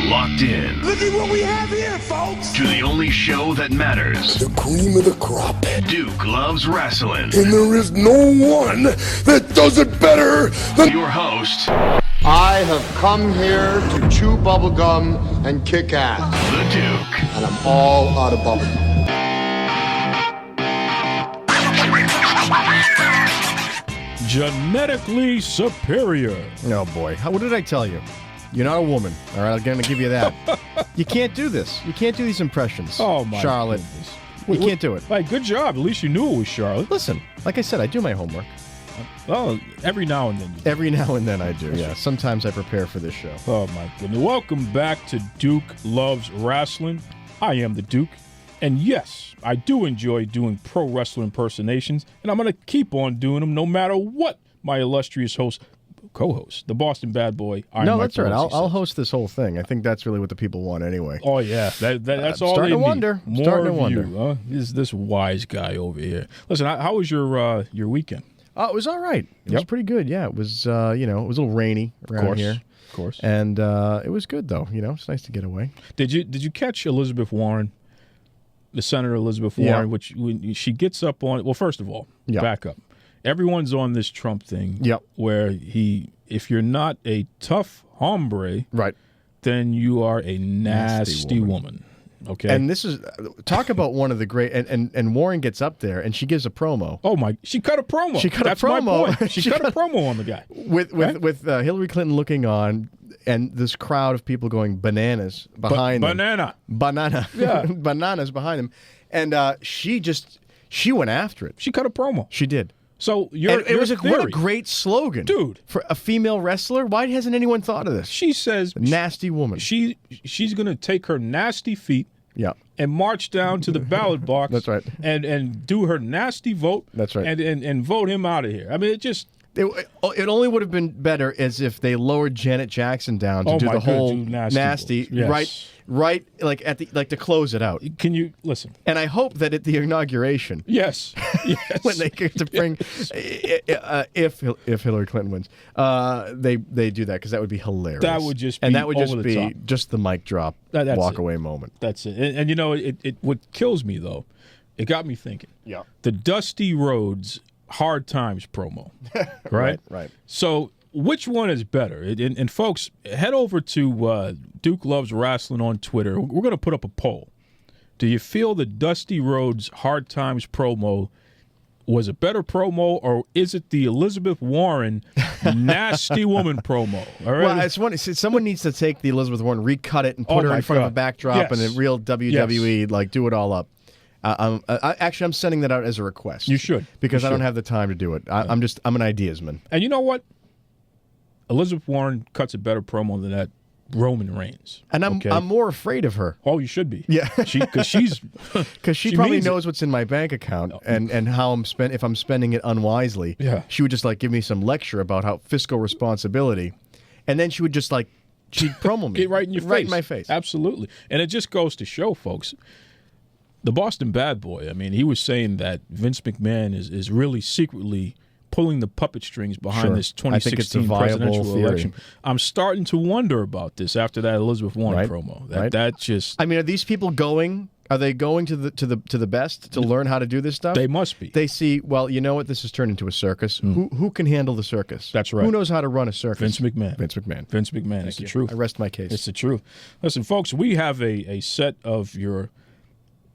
locked in. Look at what we have here, folks. To the only show that matters. The cream of the crop. Duke Loves Wrestling. And there is no one that does it better than your host. I have come here to chew bubblegum and kick ass. The Duke. And I'm all out of bubblegum. Genetically superior. Oh, boy. What did I tell you? You're not a woman. All right, I'm going to give you that. You can't do this. You can't do these impressions. Oh, my Charlotte. goodness. You can't do it. Hey, good job. At least you knew it was Charlotte. Listen, like I said, I do my homework. Well, every now and then you do. Every now and then I do, yeah. Sometimes I prepare for this show. Oh, my goodness. Welcome back to Duke Loves Wrestling. I am the Duke. And yes, I do enjoy doing pro wrestling impersonations, and I'm going to keep on doing them no matter what my illustrious co-host, the Boston Bad Boy. No, that's all right. I'll host this whole thing. I think that's really what the people want anyway. Oh, yeah. That's all starting they to wonder. need. Starting to More wonder. of you, huh? This wise guy over here. Listen, how was your weekend? It was all right. It was pretty good, yeah. It was, it was a little rainy around here. Of course. And it was good, though. It's nice to get away. Did you catch Elizabeth Warren? The Senator Elizabeth Warren, which when she gets up on, well, first of all, back up. Everyone's on this Trump thing where if you're not a tough hombre, right, then you are a nasty woman. Okay. And this is, talk about one of the great, and Warren gets up there and she gives a promo. Oh, she cut a promo. That's my point. She cut a promo on the guy. With Hillary Clinton looking on, and this crowd of people going bananas behind them. Banana. Yeah. Bananas behind him. And she went after it. She cut a promo. She did. So what a great slogan. Dude. For a female wrestler. Why hasn't anyone thought of this? She says. Nasty woman. She's going to take her nasty feet. Yeah. And march down to the ballot box. That's right. And do her nasty vote. That's right. And vote him out of here. I mean, it just. It only would have been better as if they lowered Janet Jackson down to do the whole nasty yes. right, like to close it out. Can you listen? And I hope that at the inauguration, yes, when they get to bring, if Hillary Clinton wins, they do that because that would be hilarious. That would just be and that would just over be the top. just the mic drop, walk away moment. That's it. And it what kills me though, it got me thinking. Yeah, the Dusty Rhodes Hard Times promo, right? Right. So which one is better? And folks, head over to Duke Loves Wrestling on Twitter. We're going to put up a poll. Do you feel the Dusty Rhodes Hard Times promo was a better promo, or is it the Elizabeth Warren nasty woman promo? All right? Well, someone needs to take the Elizabeth Warren, recut it, and put her in front of a backdrop and a real WWE, like do it all up. Actually, I'm sending that out as a request. You should. Because I don't have the time to do it. I'm an ideasman. And you know what? Elizabeth Warren cuts a better promo than that Roman Reigns. And I'm more afraid of her. Oh, you should be. Yeah. Because she probably knows what's in my bank account and how if I'm spending it unwisely. Yeah. She would just give me some lecture about how fiscal responsibility, and then she would just she'd promo me. Get right in your face. Right in my face. Absolutely. And it just goes to show, folks, the Boston Bad Boy, I mean, he was saying that Vince McMahon is really secretly pulling the puppet strings behind this 2016 presidential election. I'm starting to wonder about this after that Elizabeth Warren promo. That just. I mean, are these people going? Are they going to the best to learn how to do this stuff? They must be. They see. Well, you know what? This has turned into a circus. Who can handle the circus? That's right. Who knows how to run a circus? Vince McMahon. Vince McMahon. Vince McMahon. It's the truth. I rest my case. It's the truth. Listen, folks, we have a set of your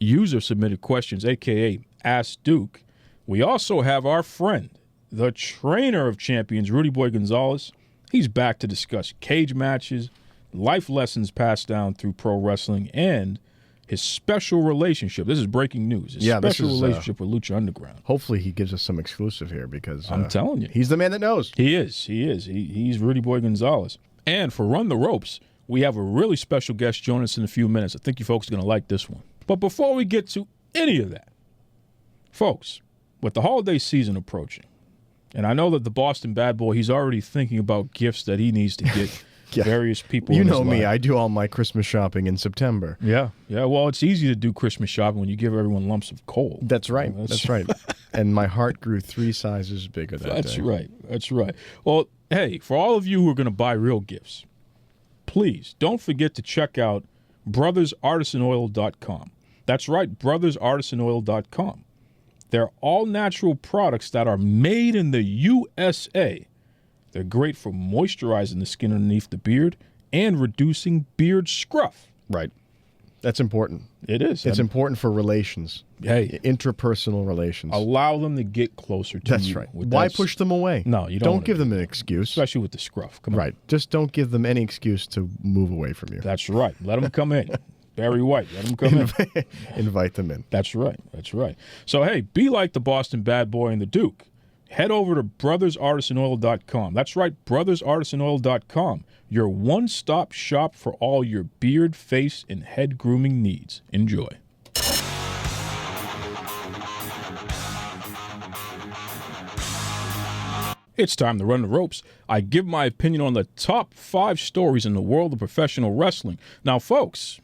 user-submitted questions, a.k.a. Ask Duke. We also have our friend, the trainer of champions, Rudy Boy Gonzalez. He's back to discuss cage matches, life lessons passed down through pro wrestling, and his special relationship. This is breaking news. His special relationship with Lucha Underground. Hopefully he gives us some exclusive here because I'm telling you. He's the man that knows. He is. He's Rudy Boy Gonzalez. And for Run the Ropes, we have a really special guest join us in a few minutes. I think you folks are going to like this one. But before we get to any of that, folks, with the holiday season approaching, and I know that the Boston Bad Boy, he's already thinking about gifts that he needs to get various people. You know me, I do all my Christmas shopping in September. Yeah. Well, it's easy to do Christmas shopping when you give everyone lumps of coal. That's right. That's right. And my heart grew 3 sizes bigger that day. That's right. Well, hey, for all of you who are going to buy real gifts, please don't forget to check out brothersartisanoil.com. That's right, brothersartisanoil.com. They're all-natural products that are made in the USA. They're great for moisturizing the skin underneath the beard and reducing beard scruff. Right. That's important. It is. It's important for relations. Hey. Interpersonal relations. Allow them to get closer to you. That's right. Why push them away? No, you don't give them an excuse. Especially with the scruff. Come on. Right. Just don't give them any excuse to move away from you. That's right. Let them come in. Barry White, let them come in. Invite them in. That's right. That's right. So, hey, be like the Boston Bad Boy and the Duke. Head over to brothersartisanoil.com. That's right, brothersartisanoil.com. Your one-stop shop for all your beard, face, and head grooming needs. Enjoy. It's time to run the ropes. I give my opinion on the top 5 stories in the world of professional wrestling. Now, folks,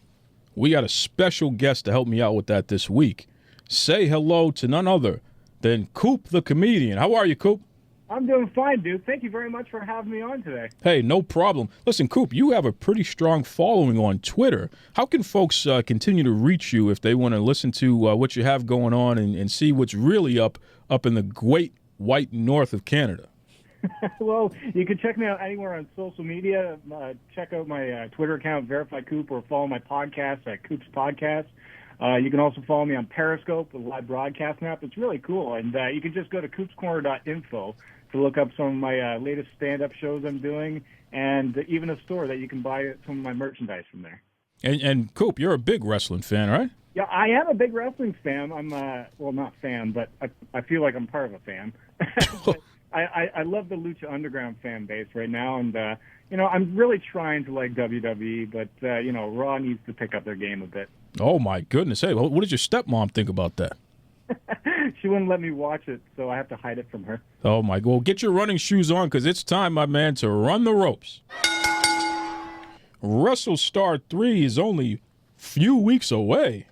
we got a special guest to help me out with that this week. Say hello to none other than Coop the Comedian. How are you, Coop? I'm doing fine, dude. Thank you very much for having me on today. Hey, no problem. Listen, Coop, you have a pretty strong following on Twitter. How can folks continue to reach you if they want to listen to what you have going on and see what's really up in the great white north of Canada? Well, you can check me out anywhere on social media. Check out my Twitter account, Verify Coop, or follow my podcast at Coop's Podcast. You can also follow me on Periscope, the live broadcast map. It's really cool. And you can just go to coopscorner.info to look up some of my latest stand-up shows I'm doing, and even a store that you can buy some of my merchandise from there. And Coop, you're a big wrestling fan, right? Yeah, I am a big wrestling fan. I'm, well, not fan, but I feel like I'm part of a fan. I love the Lucha Underground fan base right now, and, I'm really trying to like WWE, but, Raw needs to pick up their game a bit. Oh, my goodness. Hey, what did your stepmom think about that? She wouldn't let me watch it, so I have to hide it from her. Oh, my God. Well, get your running shoes on, because it's time, my man, to run the ropes. WrestleStar 3 is only a few weeks away.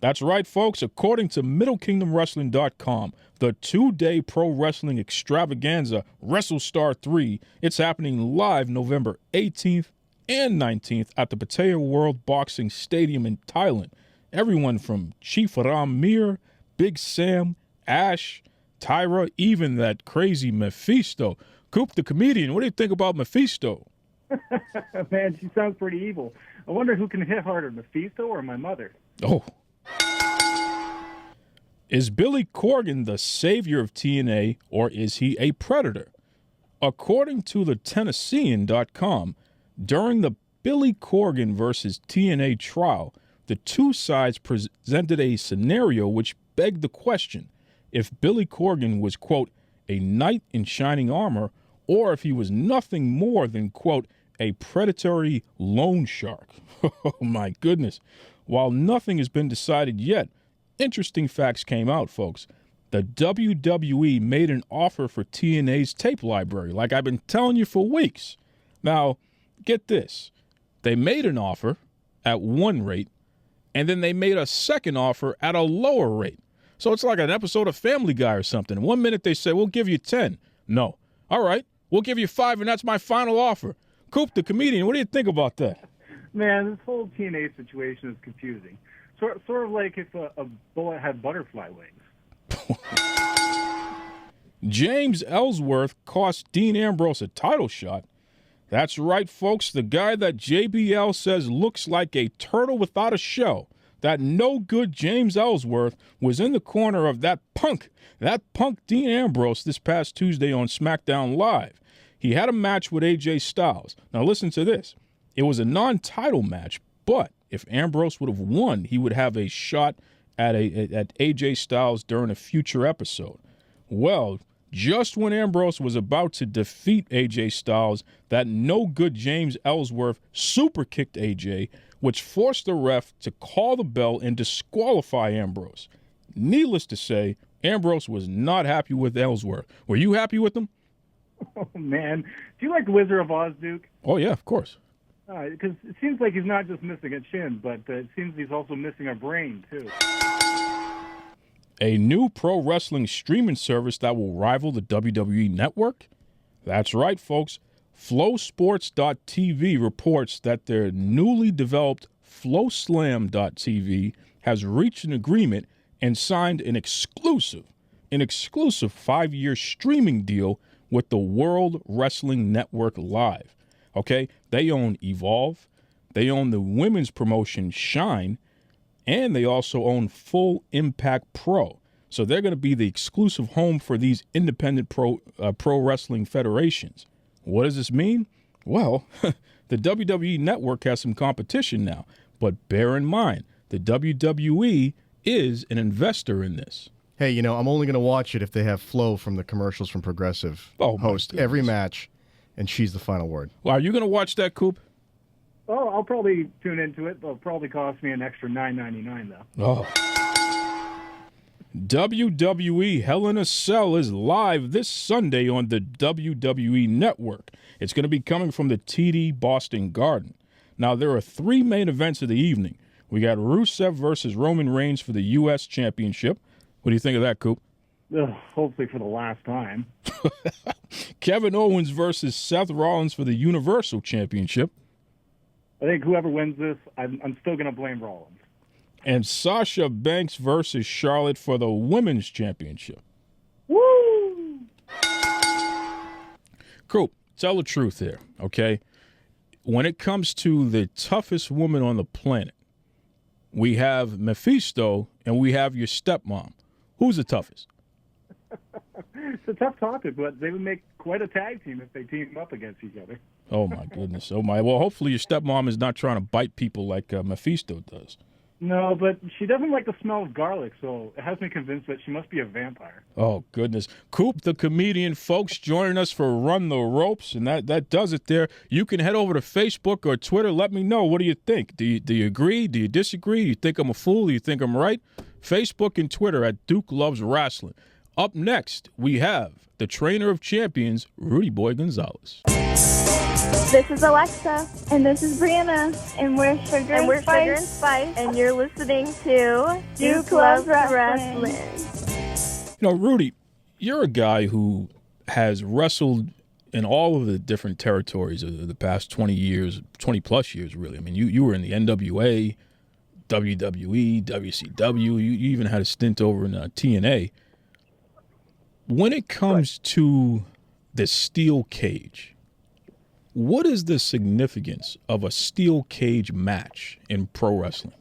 That's right, folks. According to MiddleKingdomWrestling.com, the 2-day pro wrestling extravaganza, WrestleStar 3, it's happening live November 18th and 19th at the Pattaya World Boxing Stadium in Thailand. Everyone from Chief Ram Mir, Big Sam, Ash, Tyra, even that crazy Mephisto. Coop the Comedian, what do you think about Mephisto? Man, she sounds pretty evil. I wonder who can hit harder, Mephisto or my mother? Oh. Is Billy Corgan the savior of TNA, or is he a predator? According to the Tennessean.com, during the Billy Corgan versus TNA trial, the two sides presented a scenario which begged the question if Billy Corgan was, quote, a knight in shining armor, or if he was nothing more than, quote, a predatory loan shark. Oh, my goodness. While nothing has been decided yet, interesting facts came out, folks. The WWE made an offer for TNA's tape library, like I've been telling you for weeks. Now, get this. They made an offer at one rate, and then they made a second offer at a lower rate. So it's like an episode of Family Guy or something. 1 minute they say, we'll give you 10. No. All right, we'll give you 5, and that's my final offer. Coop the Comedian, what do you think about that? Man, this whole TNA situation is confusing. Sort of like if a bullet had butterfly wings. James Ellsworth cost Dean Ambrose a title shot. That's right, folks. The guy that JBL says looks like a turtle without a shell. That no-good James Ellsworth was in the corner of that punk Dean Ambrose this past Tuesday on SmackDown Live. He had a match with AJ Styles. Now listen to this. It was a non-title match, but if Ambrose would have won, he would have a shot at AJ Styles during a future episode. Well, just when Ambrose was about to defeat AJ Styles, that no-good James Ellsworth super kicked AJ, which forced the ref to call the bell and disqualify Ambrose. Needless to say, Ambrose was not happy with Ellsworth. Were you happy with him? Oh, man. Do you like the Wizard of Oz, Duke? Oh, yeah, of course. Because it seems like he's not just missing a chin, but it seems he's also missing a brain, too. A new pro wrestling streaming service that will rival the WWE Network? That's right, folks. FlowSports.tv reports that their newly developed FlowSlam.tv has reached an agreement and signed an exclusive 5-year streaming deal with the World Wrestling Network Live. Okay? They own Evolve, they own the women's promotion Shine, and they also own Full Impact Pro. So they're going to be the exclusive home for these independent pro wrestling federations. What does this mean? Well, the WWE Network has some competition now, but bear in mind, the WWE is an investor in this. Hey, I'm only going to watch it if they have Flo from the commercials from Progressive host every match, and she's the final word. Well, are you going to watch that, Coop? Oh, I'll probably tune into it. It'll probably cost me an extra $9.99 though. Oh. WWE Hell in a Cell is live this Sunday on the WWE Network. It's going to be coming from the TD Boston Garden. Now, there are 3 main events of the evening. We got Rusev versus Roman Reigns for the U.S. Championship. What do you think of that, Coop? Hopefully for the last time. Kevin Owens versus Seth Rollins for the Universal Championship. I think whoever wins this, I'm still going to blame Rollins. And Sasha Banks versus Charlotte for the Women's Championship. Woo! Coop, tell the truth here, okay? When it comes to the toughest woman on the planet, we have Mephisto and we have your stepmom. Who's the toughest? It's a tough topic, but they would make quite a tag team if they teamed up against each other. Oh, my goodness. Oh, my. Well, hopefully your stepmom is not trying to bite people like Mephisto does. No, but she doesn't like the smell of garlic, so it has me convinced that she must be a vampire. Oh, goodness. Coop the Comedian, folks, joining us for Run the Ropes, and that does it there. You can head over to Facebook or Twitter. Let me know. What do you think? Do you agree? Do you disagree? Do you think I'm a fool? Do you think I'm right? Facebook and Twitter at Duke Loves Rasslin. Up next, we have the trainer of champions, Rudy Boy Gonzalez. This is Alexa. And this is Brianna. And we're Sugar and Spice. And you're listening to Duke Loves Wrestling. Rudy, you're a guy who has wrestled in all of the different territories of the past 20 years, 20-plus years, really. I mean, you were in the NWA, WWE, WCW. You even had a stint over in TNA. When it comes to the steel cage, what is the significance of a steel cage match in pro wrestling?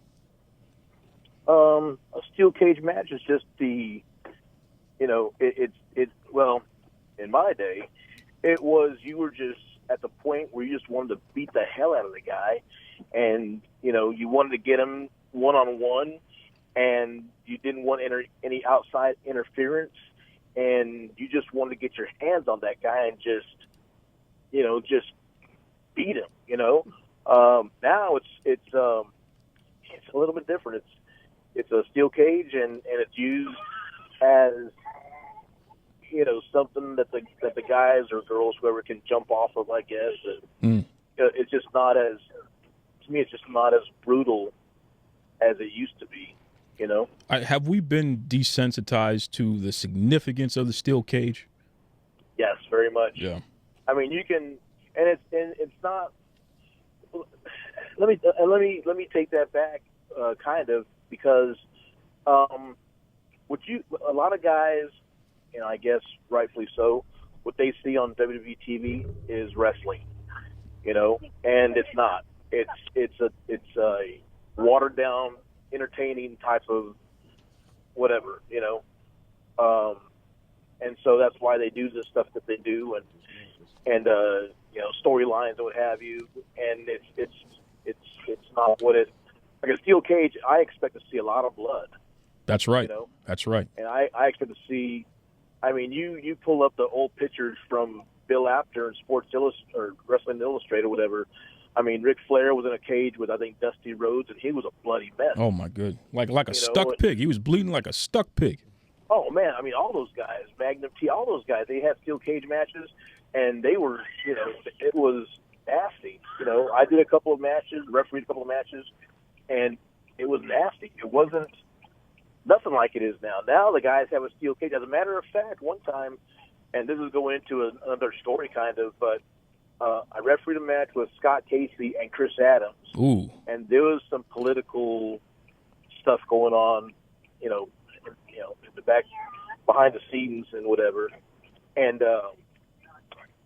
A steel cage match is just well, in my day, it was you were just at the point where you just wanted to beat the hell out of the guy, and you wanted to get him one-on-one, and you didn't want any outside interference, and you just wanted to get your hands on that guy and just beat him. Now it's a little bit different. It's a steel cage, and it's used as something that the guys or girls, whoever, can jump off of, I guess. And, it's just not as, to me, it's just not as brutal as it used to be. Have we been desensitized to the significance of the steel cage? Yes, very much. Yeah. I mean, you can, and it's not. Let me take that back, kind of, because a lot of guys, I guess rightfully so, what they see on WWE TV is wrestling, and it's not. It's a watered down, entertaining type of whatever, and so that's why they do the stuff that they do, and storylines and what have you, and it's not what it. Like a steel cage, I expect to see a lot of blood. That's right. That's right. And I expect to see. I mean, you pull up the old pictures from Bill Apter and or Wrestling Illustrated, whatever. I mean, Ric Flair was in a cage with, I think, Dusty Rhodes, and he was a bloody mess. Oh, my good. Like a stuck pig. He was bleeding like a stuck pig. Oh, man. I mean, all those guys, Magnum T, all those guys, they had steel cage matches, and they were, it was nasty. I did a couple of matches, refereed a couple of matches, and it was nasty. It wasn't nothing like it is now. Now the guys have a steel cage. As a matter of fact, one time, and this is going into another story kind of, but I refereed a match with Scott Casey and Chris Adams. Ooh. And there was some political stuff going on, in the back, behind the scenes and whatever. And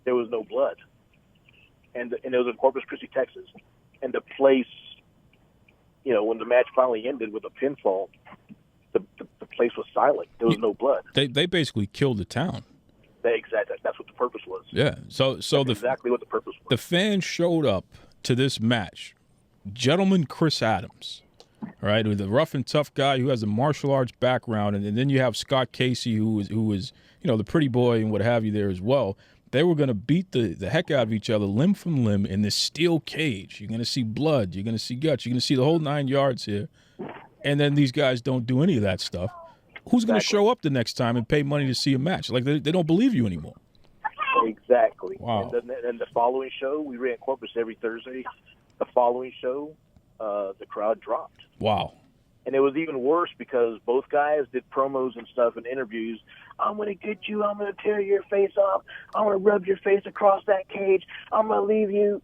there was no blood. And it was in Corpus Christi, Texas. And the place, when the match finally ended with a pinfall, the place was silent. There was no blood. They basically killed the town. Exactly. That's what the purpose was. Yeah. So exactly what the purpose was. The fans showed up to this match. Gentleman Chris Adams, right, with the rough and tough guy who has a martial arts background, and then you have Scott Casey, who is the pretty boy and what have you there as well. They were going to beat the heck out of each other, limb from limb, in this steel cage. You're going to see blood. You're going to see guts. You're going to see the whole 9 yards here. And then these guys don't do any of that stuff. Who's going to show up the next time and pay money to see a match? Like, they don't believe you anymore. Exactly. Wow. And the following show, we ran Corpus every Thursday. The following show, the crowd dropped. Wow. And it was even worse because both guys did promos and stuff and interviews. I'm going to get you. I'm going to tear your face off. I'm going to rub your face across that cage. I'm going to leave you,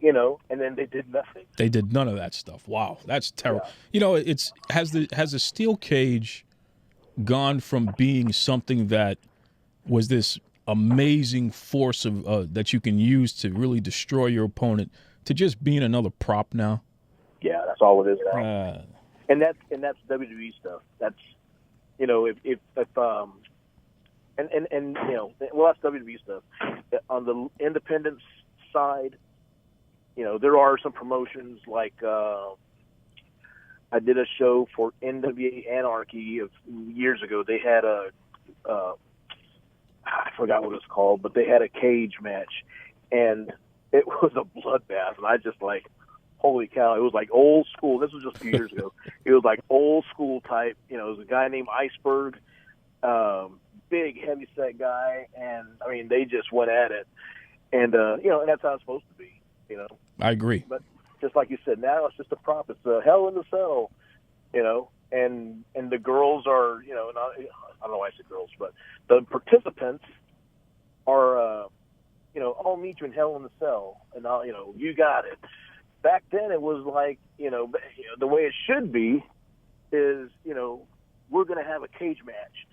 and then they did nothing. They did none of that stuff. Wow. That's terrible. Yeah. Has the steel cage gone from being something that was this amazing force of that you can use to really destroy your opponent to just being another prop now? Yeah, that's all it is now. And that's WWE stuff. That's that's WWE stuff. On the independent side, there are some promotions like I did a show for NWA Anarchy years ago. They had I forgot what it's called, but they had a cage match, and it was a bloodbath. And I just like, holy cow! It was like old school. This was just a few years ago. It was like old school type. It was a guy named Iceberg, big heavyset guy, and I mean they just went at it, and and that's how it's supposed to be. I agree. But just like you said, now it's just a prop. It's a Hell in the Cell, and the girls are, not, I don't know why I said girls, but the participants are, I'll meet you in Hell in the Cell, and I'll, you got it. Back then it was like, the way it should be is, we're going to have a cage match.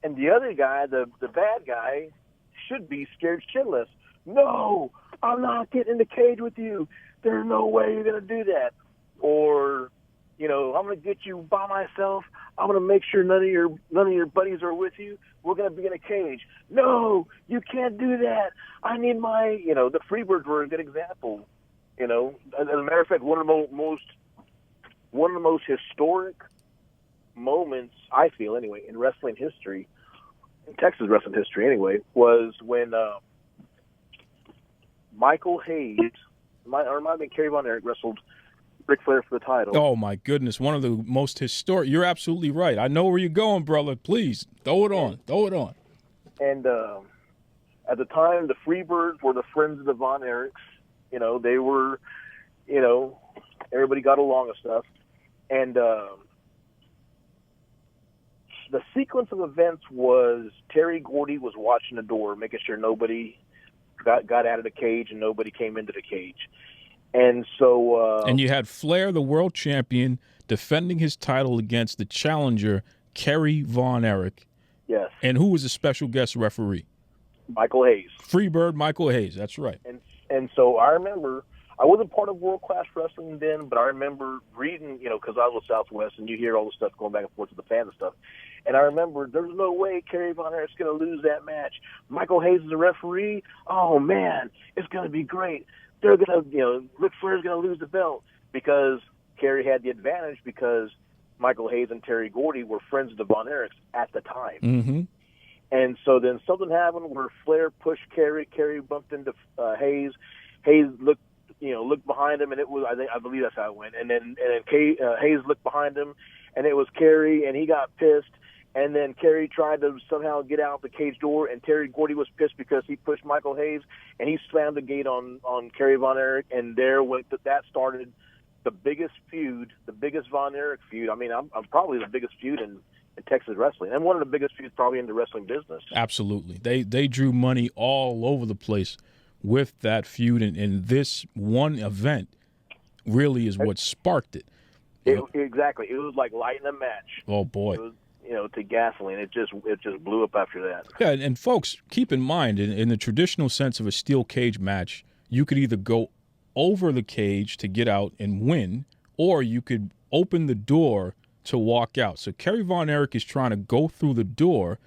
And the other guy, the bad guy, should be scared shitless. No, I'm not getting in the cage with you. There's no way you're going to do that. Or, I'm going to get you by myself. I'm going to make sure none of your buddies are with you. We're going to be in a cage. No, you can't do that. I need my, the Freebirds were a good example. As a matter of fact, one of the most historic moments, I feel anyway, in wrestling history, in Texas wrestling history anyway, was when Michael Hayes, it might have been Kerry Von Erich, wrestled Ric Flair for the title. Oh, my goodness. One of the most historic. You're absolutely right. I know where you're going, brother. Please, throw it on. Throw it on. And at the time, the Freebirds were the friends of the Von Erichs. They were, everybody got along and stuff. And the sequence of events was Terry Gordy was watching the door, making sure nobody got out of the cage and nobody came into the cage. And so... and you had Flair, the world champion, defending his title against the challenger, Kerry Von Erich. Yes. And who was a special guest referee? Michael Hayes. Freebird Michael Hayes, that's right. And so I remember, I wasn't part of World Class Wrestling then, but I remember reading, because I was Southwest, and you hear all the stuff going back and forth to the fans and stuff. And I remember there's no way Kerry Von Erich's going to lose that match. Michael Hayes is a referee. Oh, man, it's going to be great. They're going to, Ric Flair's going to lose the belt because Kerry had the advantage because Michael Hayes and Terry Gordy were friends of the Von Erichs at the time. Mm-hmm. And so then something happened where Flair pushed Kerry. Kerry bumped into Hayes. Hayes looked behind him, and it was I believe that's how it went. And then Hayes looked behind him, and it was Kerry, and he got pissed. And then Kerry tried to somehow get out the cage door, and Terry Gordy was pissed because he pushed Michael Hayes, and he slammed the gate on Kerry Von Erich, and that started the biggest feud, the biggest Von Erich feud. I mean, I'm probably the biggest feud in Texas wrestling, and one of the biggest feuds probably in the wrestling business. Absolutely. They drew money all over the place with that feud, and this one event really is what sparked it. Exactly. It was like lighting a match. Oh, boy. It was, to gasoline. It just blew up after that. Yeah, and folks, keep in mind, in the traditional sense of a steel cage match, you could either go over the cage to get out and win, or you could open the door to walk out. So Kerry Von Erich is trying to go through the door,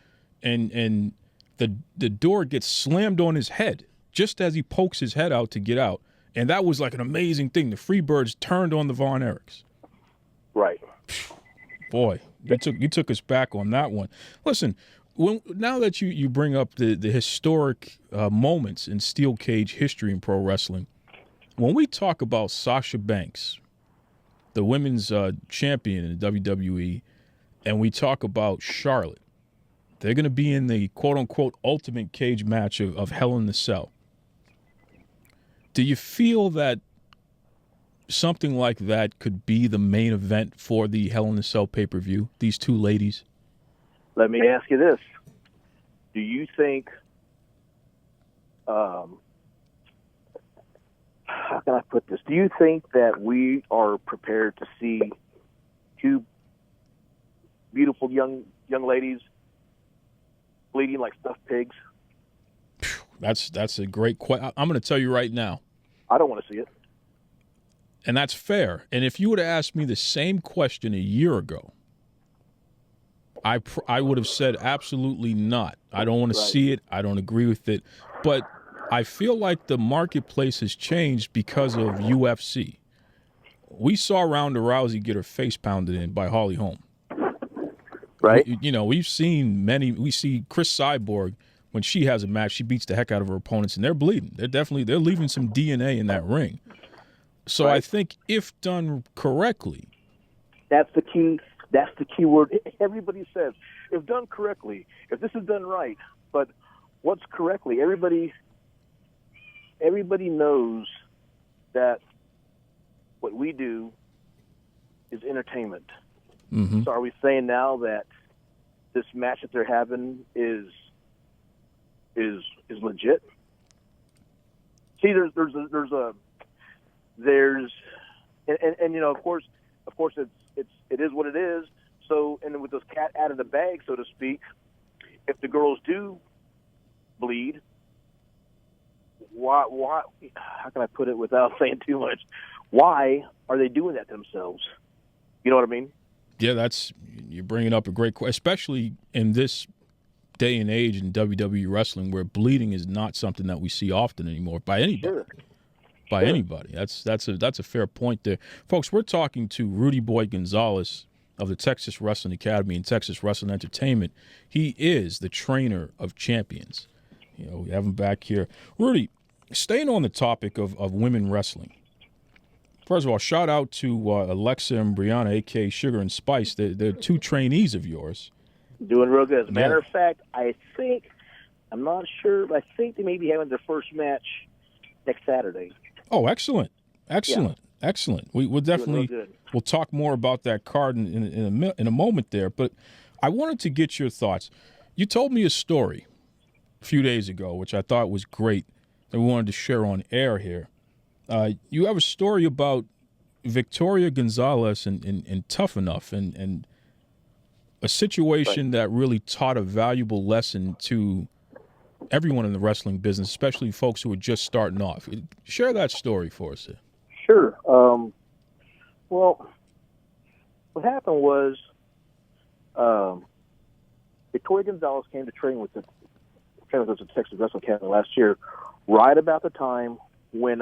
and the door gets slammed on his head just as he pokes his head out to get out. And that was like an amazing thing. The Freebirds turned on the Von Erichs. Right. Boy, you took us back on that one. Listen, now that you bring up the historic moments in steel cage history in pro wrestling, when we talk about Sasha Banks, the women's champion in the WWE, and we talk about Charlotte, they're going to be in the quote-unquote ultimate cage match of Hell in the Cell. Do you feel that something like that could be the main event for the Hell in a Cell pay-per-view, these two ladies? Let me ask you this. Do you think, how can I put this? Do you think that we are prepared to see two beautiful young ladies bleeding like stuffed pigs? That's a great question. I'm going to tell you right now. I don't want to see it. And that's fair. And if you would have asked me the same question a year ago, I would have said absolutely not. I don't want to see it. I don't agree with it. But I feel like the marketplace has changed because of UFC. We saw Ronda Rousey get her face pounded in by Holly Holm. Right. We've seen many. We see Chris Cyborg, when she has a match, she beats the heck out of her opponents, and they're bleeding. They're leaving some DNA in that ring. So I think if done correctly, that's the key. That's the key word. Everybody says if done correctly, if this is done right. But what's correctly? Everybody knows that what we do is entertainment. Mm-hmm. So are we saying now that this match that they're having is legit? See, there's of course it is what it is. So, and with this cat out of the bag, so to speak, if the girls do bleed, why? How can I put it without saying too much? Why are they doing that themselves? You know what I mean? Yeah, you're bringing up a great question, especially in this day and age in WWE wrestling, where bleeding is not something that we see often anymore by anybody. Sure. By anybody. That's a fair point there. Folks, we're talking to Rudy Boy Gonzalez of the Texas Wrestling Academy and Texas Wrestling Entertainment. He is the trainer of champions. We have him back here. Rudy, staying on the topic of women wrestling. First of all, shout out to Alexa and Brianna, a.k.a. Sugar and Spice. They're two trainees of yours. Doing real good. As a matter of fact, I'm not sure, but I think they may be having their first match next Saturday. Oh, excellent. Yeah. Excellent. We'll definitely we'll talk more about that card in a moment there. But I wanted to get your thoughts. You told me a story a few days ago, which I thought was great, that we wanted to share on air here. You have a story about Victoria Gonzalez and Tough Enough and a situation that really taught a valuable lesson to everyone in the wrestling business, especially folks who are just starting off. Share that story for us. Sure. Well, what happened was Victoria Gonzalez came to train with the Texas Wrestling Academy last year, right about the time when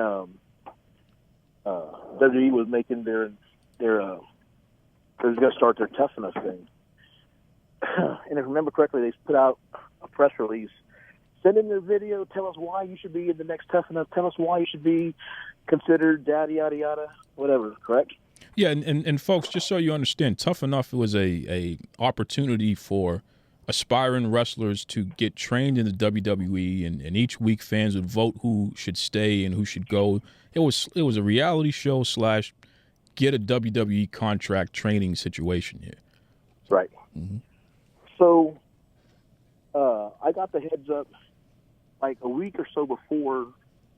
WWE was making their they was going to start their Tough Enough thing. And if I remember correctly, they put out a press release. Send in their video. Tell us why you should be in the next Tough Enough. Tell us why you should be considered yada, yada, yada, whatever, correct? Yeah, and folks, just so you understand, Tough Enough was a opportunity for aspiring wrestlers to get trained in the WWE, and each week fans would vote who should stay and who should go. It was a reality show / get a WWE contract training situation here. Right. Mm-hmm. So I got the heads up like a week or so before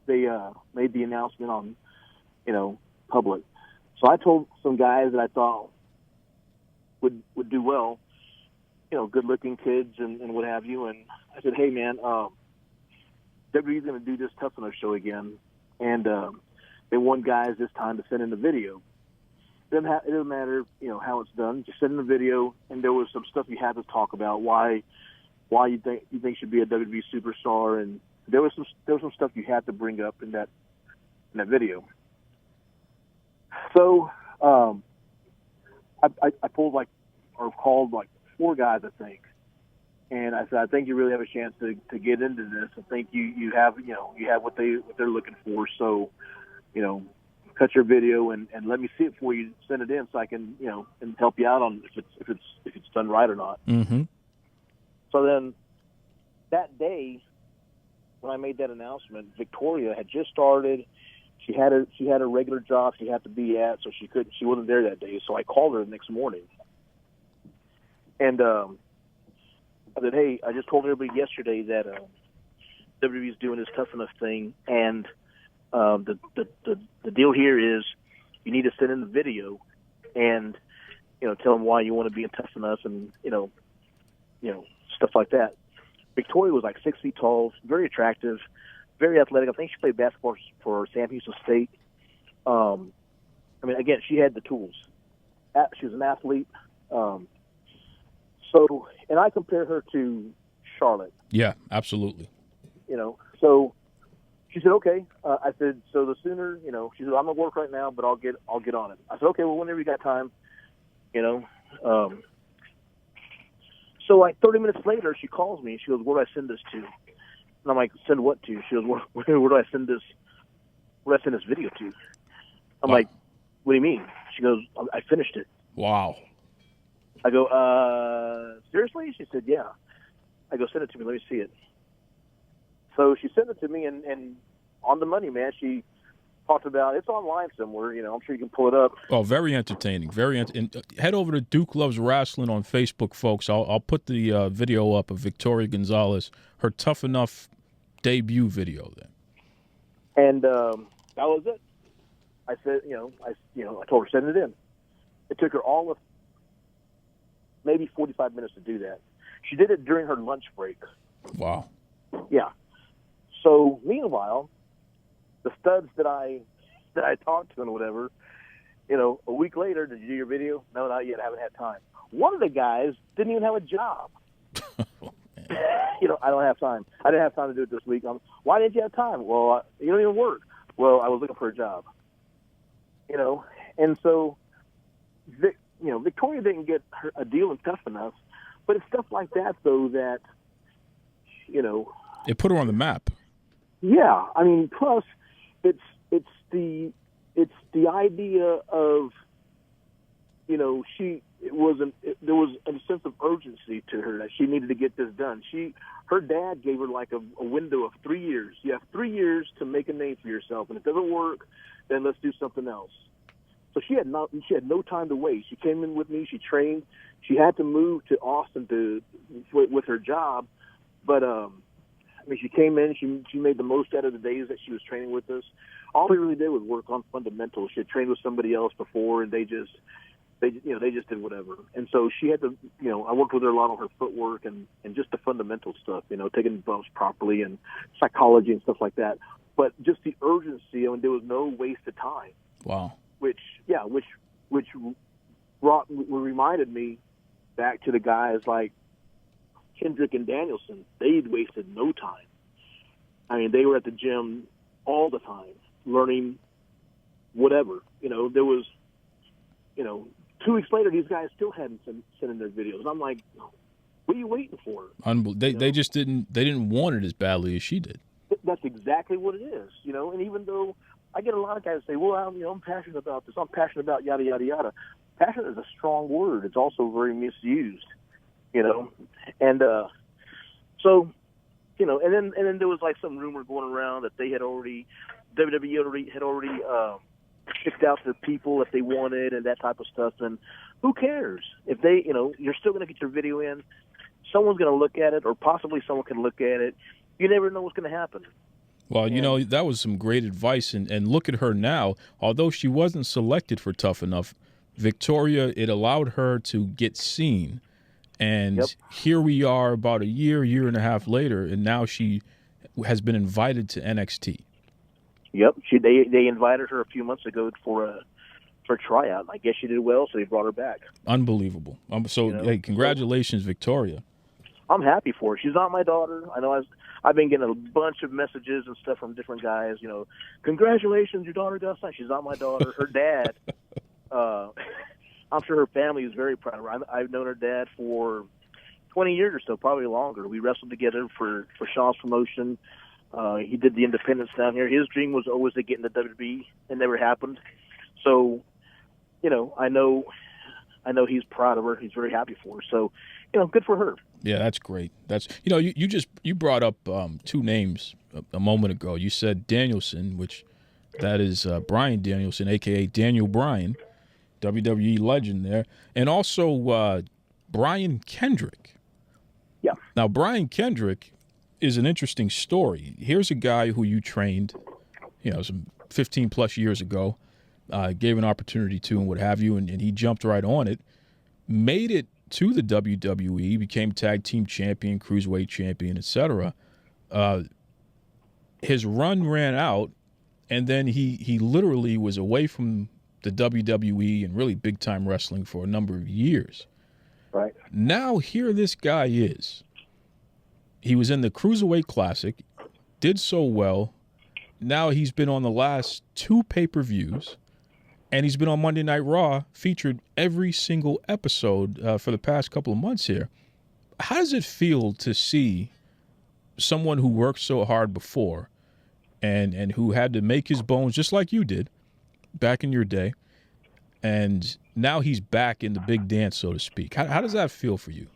they made the announcement on, public. So I told some guys that I thought would do well, good-looking kids and what have you. And I said, hey, man, WWE's going to do this Tough Enough show again. And they want guys this time to send in the video. It doesn't matter, how it's done. Just send in the video. And there was some stuff you had to talk about, why you think you should be a WWE superstar. And there was some stuff you had to bring up in that video. So I pulled called 4 guys, I think, and I said, I think you really have a chance to get into this. I think you have what they're looking for. So, cut your video and let me see it before you send it in, so I can and help you out on if it's done right or not. Mm-hmm. So then that day when I made that announcement, Victoria had just started. She had a regular job she had to be at, so she wasn't there that day. So I called her the next morning, and I said, "Hey, I just told everybody yesterday that WWE's doing this Tough Enough thing, and the deal here is you need to send in the video and tell them why you want to be in Tough Enough and stuff like that." Victoria was 6 feet tall, very attractive, very athletic. I think she played basketball for Sam Houston State. Again, she had the tools. She was an athlete. And I compare her to Charlotte. Yeah, absolutely. So she said, okay. I said, so the sooner, she said, I'm at work right now, but I'll get on it. I said, okay, well, whenever you got time, So 30 minutes later, she calls me. She goes, where do I send this to? And I'm like, send what to? She goes, where do I send this? Where do I send this video to? I'm like, what do you mean? She goes, I finished it. Wow. I go, seriously? She said, yeah. I go, send it to me. Let me see it. So she sent it to me, and on the money, man, she talked about it's online somewhere. I'm sure you can pull it up. Oh, very entertaining. And head over to Duke Loves Rasslin on Facebook, folks. I'll put the video up of Victoria Gonzalez, her Tough Enough debut video there. And that was it. I said, I told her send it in. It took her all of maybe 45 minutes to do that. She did it during her lunch break. Wow. Yeah. So meanwhile, the studs that I talked to and whatever, a week later, did you do your video? No, not yet. I haven't had time. One of the guys didn't even have a job. I don't have time. I didn't have time to do it this week. Why didn't you have time? Well, you don't even work. Well, I was looking for a job. And so, Victoria didn't get a deal in Tough Enough, but it's stuff like that, though, that, it put her on the map. Yeah, plus it's the idea of there was a sense of urgency to her that she needed to get this done. Her dad gave her a window of 3 years. You have 3 years to make a name for yourself, and if it doesn't work, then let's do something else. So she had no time to waste. She came in with me. She trained. She had to move to Austin with her job, but she came in. She made the most out of the days that she was training with us. All we really did was work on fundamentals. She had trained with somebody else before, and they just did whatever. And so she had to, I worked with her a lot on her footwork and just the fundamental stuff, taking bumps properly and psychology and stuff like that. But just the urgency, there was no waste of time. Wow. Which reminded me back to the guys like Kendrick and Danielson. They'd wasted no time. They were at the gym all the time, learning whatever. There was, 2 weeks later, these guys still hadn't sent in their videos. I'm like, what are you waiting for? They just didn't want it as badly as she did. That's exactly what it is, And even though I get a lot of guys say, well, I'm passionate about this. I'm passionate about yada, yada, yada. Passionate is a strong word. It's also very misused, And so, and then there was some rumor going around that WWE had already picked out their people if they wanted and that type of stuff. And who cares if they, you're still going to get your video in. Someone's going to look at it, or possibly someone can look at it. You never know what's going to happen. Well, you know, that was some great advice. And look at her now. Although she wasn't selected for Tough Enough, Victoria, it allowed her to get seen. And here we are about a year and a half later, and now she has been invited to NXT. Yep. They invited her a few months ago for a tryout. I guess she did well, so they brought her back. Unbelievable. Hey, congratulations, Victoria. I'm happy for her. She's not my daughter. I know I've been getting a bunch of messages and stuff from different guys. You know, congratulations, your daughter got signed. She's not my daughter. Her dad, I'm sure her family is very proud of her. I've known her dad for 20 years or so, probably longer. We wrestled together for Shaw's promotion. He did the independents down here. His dream was always to get into WWE. It never happened. So, you know, I know he's proud of her. He's very happy for her. So, you know, good for her. Yeah, that's great. You brought up two names a moment ago. You said Danielson, which that is Brian Danielson, a.k.a. Daniel Bryan, WWE legend there, and also Brian Kendrick. Yeah. Now, Brian Kendrick is an interesting story. Here's a guy who you trained, you know, some 15-plus years ago, gave an opportunity to and what have you, and he jumped right on it, made it to the WWE, became tag team champion, cruiserweight champion, etc. His run ran out, and then he literally was away from the WWE and really big-time wrestling for a number of years. Right. Now here this guy is. He was in the Cruiserweight Classic, did so well. Now he's been on the last two pay-per-views, and he's been on Monday Night Raw, featured every single episode for the past couple of months here. How does it feel to see someone who worked so hard before and who had to make his bones just like you did back in your day, and now he's back in the big dance, so to speak? How does that feel for you?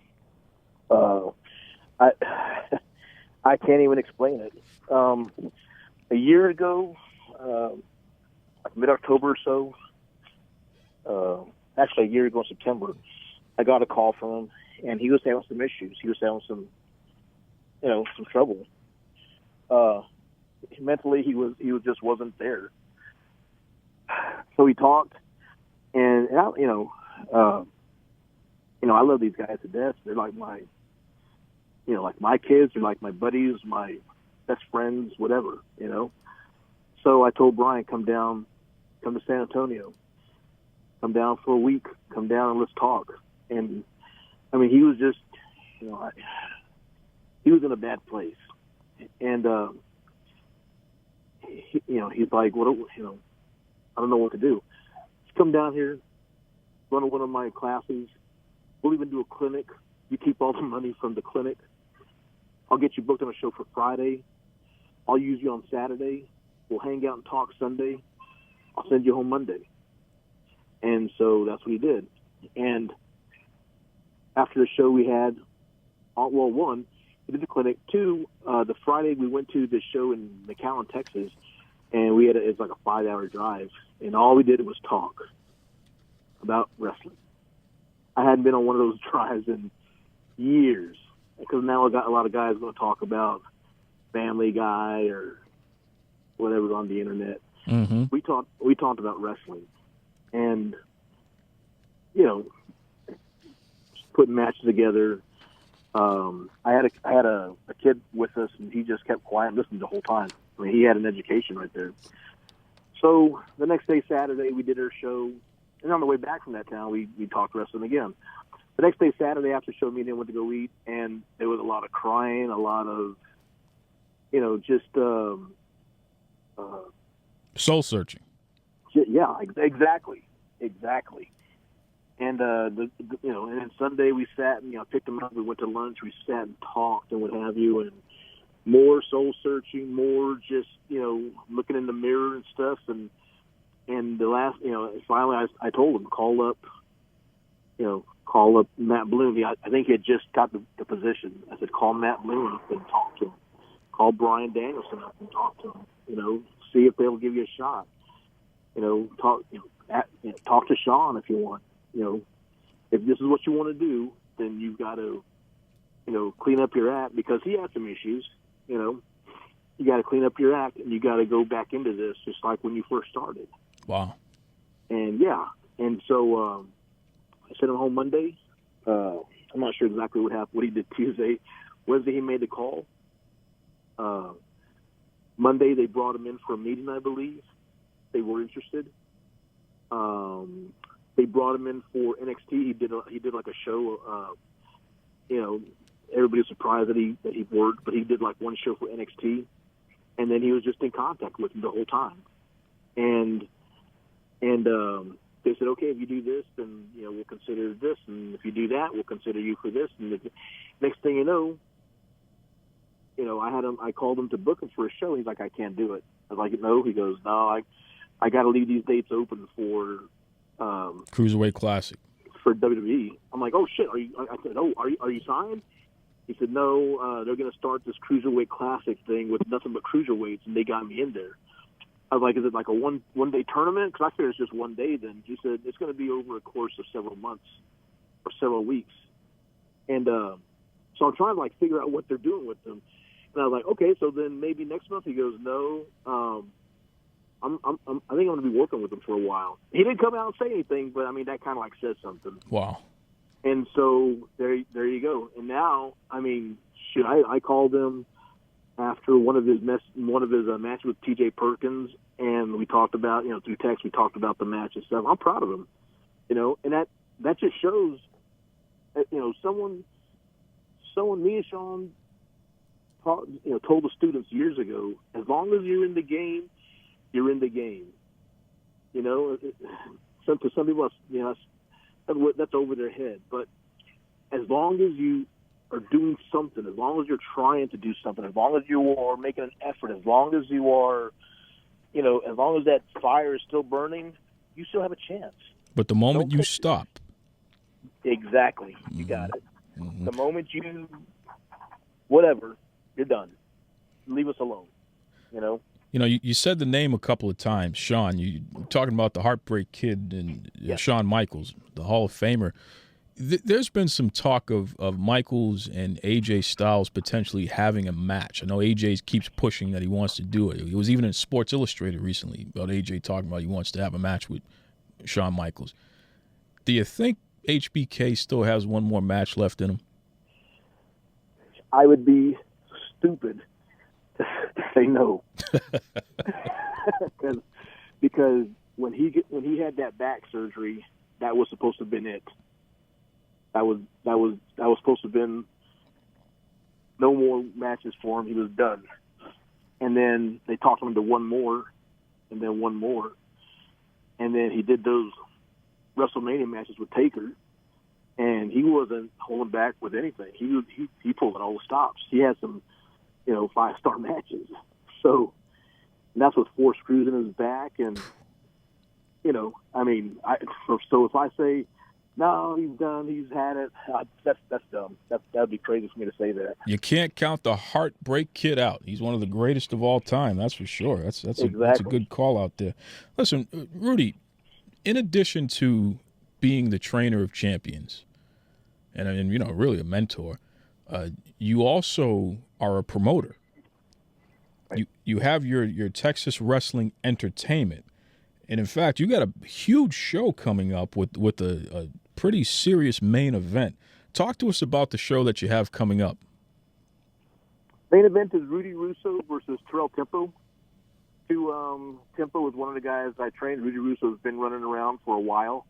I can't even explain it. A year ago, like mid-October or so, actually a year ago in September, I got a call from him, and he was having some issues. He was having some trouble. Mentally, he just wasn't there. So we talked, and I love these guys to death. They're like my kids. They're like my buddies, my best friends, whatever, you know. So I told Brian, come to San Antonio. Come down for a week. Come down and let's talk. And, I mean, he was just, he was in a bad place. And, he's like, I don't know what to do. Just come down here, run one of my classes. We'll even do a clinic. You keep all the money from the clinic. I'll get you booked on a show for Friday. I'll use you on Saturday. We'll hang out and talk Sunday. I'll send you home Monday. And so that's what he did. And after the show we had, one, we did the clinic. Two, the Friday we went to the show in McAllen, Texas, and it was like a 5-hour drive. And all we did was talk about wrestling. I hadn't been on one of those drives in years, because now I got a lot of guys going to talk about Family Guy or whatever's on the internet. Mm-hmm. We talked about wrestling, and putting matches together. I had a kid with us, and he just kept quiet and listened the whole time. I mean, he had an education right there. So the next day, Saturday, we did our show, and on the way back from that town, we talked wrestling again. The next day, Saturday, after the show, me and him went to go eat, and there was a lot of crying, a lot of, just soul searching. Yeah, exactly. And and then Sunday we sat and picked him up. We went to lunch. We sat and talked and what have you, and more soul searching, more just looking in the mirror and stuff. And the last finally I told him call up Matt Bloom. I think he had just got the position. I said call Matt Bloom up and talk to him. Call Brian Danielson up and talk to him. See if they'll give you a shot. Talk to Sean if you want. If this is what you want to do, then you've got to, clean up your act, because he had some issues, you got to clean up your act, and you got to go back into this just like when you first started. Wow. And so I sent him home Monday. I'm not sure exactly what happened, what he did Tuesday. Wednesday he made the call. Monday they brought him in for a meeting, I believe. They were interested. They brought him in for NXT. He did like a show. Everybody was surprised that he worked, but he did like one show for NXT, and then he was just in contact with him the whole time. And they said, okay, if you do this, then we'll consider this, and if you do that, we'll consider you for this. And the next thing you know, I called him to book him for a show. He's like, I can't do it. I was like, no. He goes, no, I got to leave these dates open for Cruiserweight Classic for WWE. I'm like, oh shit, I said, oh, are you signed? He said, no, they're going to start this Cruiserweight Classic thing with nothing but cruiserweights, and they got me in there. I was like, is it like a one-day tournament? Because I figured it's just one day then. He said, it's going to be over a course of several months or several weeks. And so I'm trying to, like, figure out what they're doing with them. And I was like, okay, so then maybe next month. He goes, no, I think I'm going to be working with them for a while. He didn't come out and say anything, but, I mean, that kind of, like, says something. Wow. And so there you go. And now, I mean, I called him after one of his matches with T.J. Perkins, and we talked about, through text, we talked about the match and stuff. I'm proud of him, and that just shows that, someone, me and Sean, told the students years ago, as long as you're in the game, you're in the game. To some people, that's over their head. But as long as you are doing something, as long as you're trying to do something, as long as you are making an effort, as long as you are, as long as that fire is still burning, you still have a chance. But the moment you stop. Exactly. You got it. The moment you, whatever, you're done. Leave us alone, You said the name a couple of times, Shawn. You talking about the Heartbreak Kid and Shawn Michaels, the Hall of Famer. There's been some talk of Michaels and AJ Styles potentially having a match. I know AJ keeps pushing that he wants to do it. It was even in Sports Illustrated recently about AJ talking about he wants to have a match with Shawn Michaels. Do you think HBK still has one more match left in him? I would be stupid to say no. because when he had that back surgery, that was supposed to have been it. That was supposed to have been no more matches for him. He was done. And then they talked him into one more, and then one more, and then he did those WrestleMania matches with Taker, and he wasn't holding back with anything. He pulled all the stops. He had some 5-star matches. So that's with 4 screws in his back, and so if I say, no, he's done, he's had it, that's dumb. That'd be crazy for me to say that. You can't count the Heartbreak Kid out. He's one of the greatest of all time, that's for sure. That's a good call out there. Listen, Rudy, in addition to being the trainer of champions and really a mentor, you also are a promoter. You have your Texas Wrestling Entertainment. And in fact, you got a huge show coming up with a pretty serious main event. Talk to us about the show that you have coming up. Main event is Rudy Russo versus Terrell Tempo. Tempo is one of the guys I trained. Rudy Russo has been running around for a while.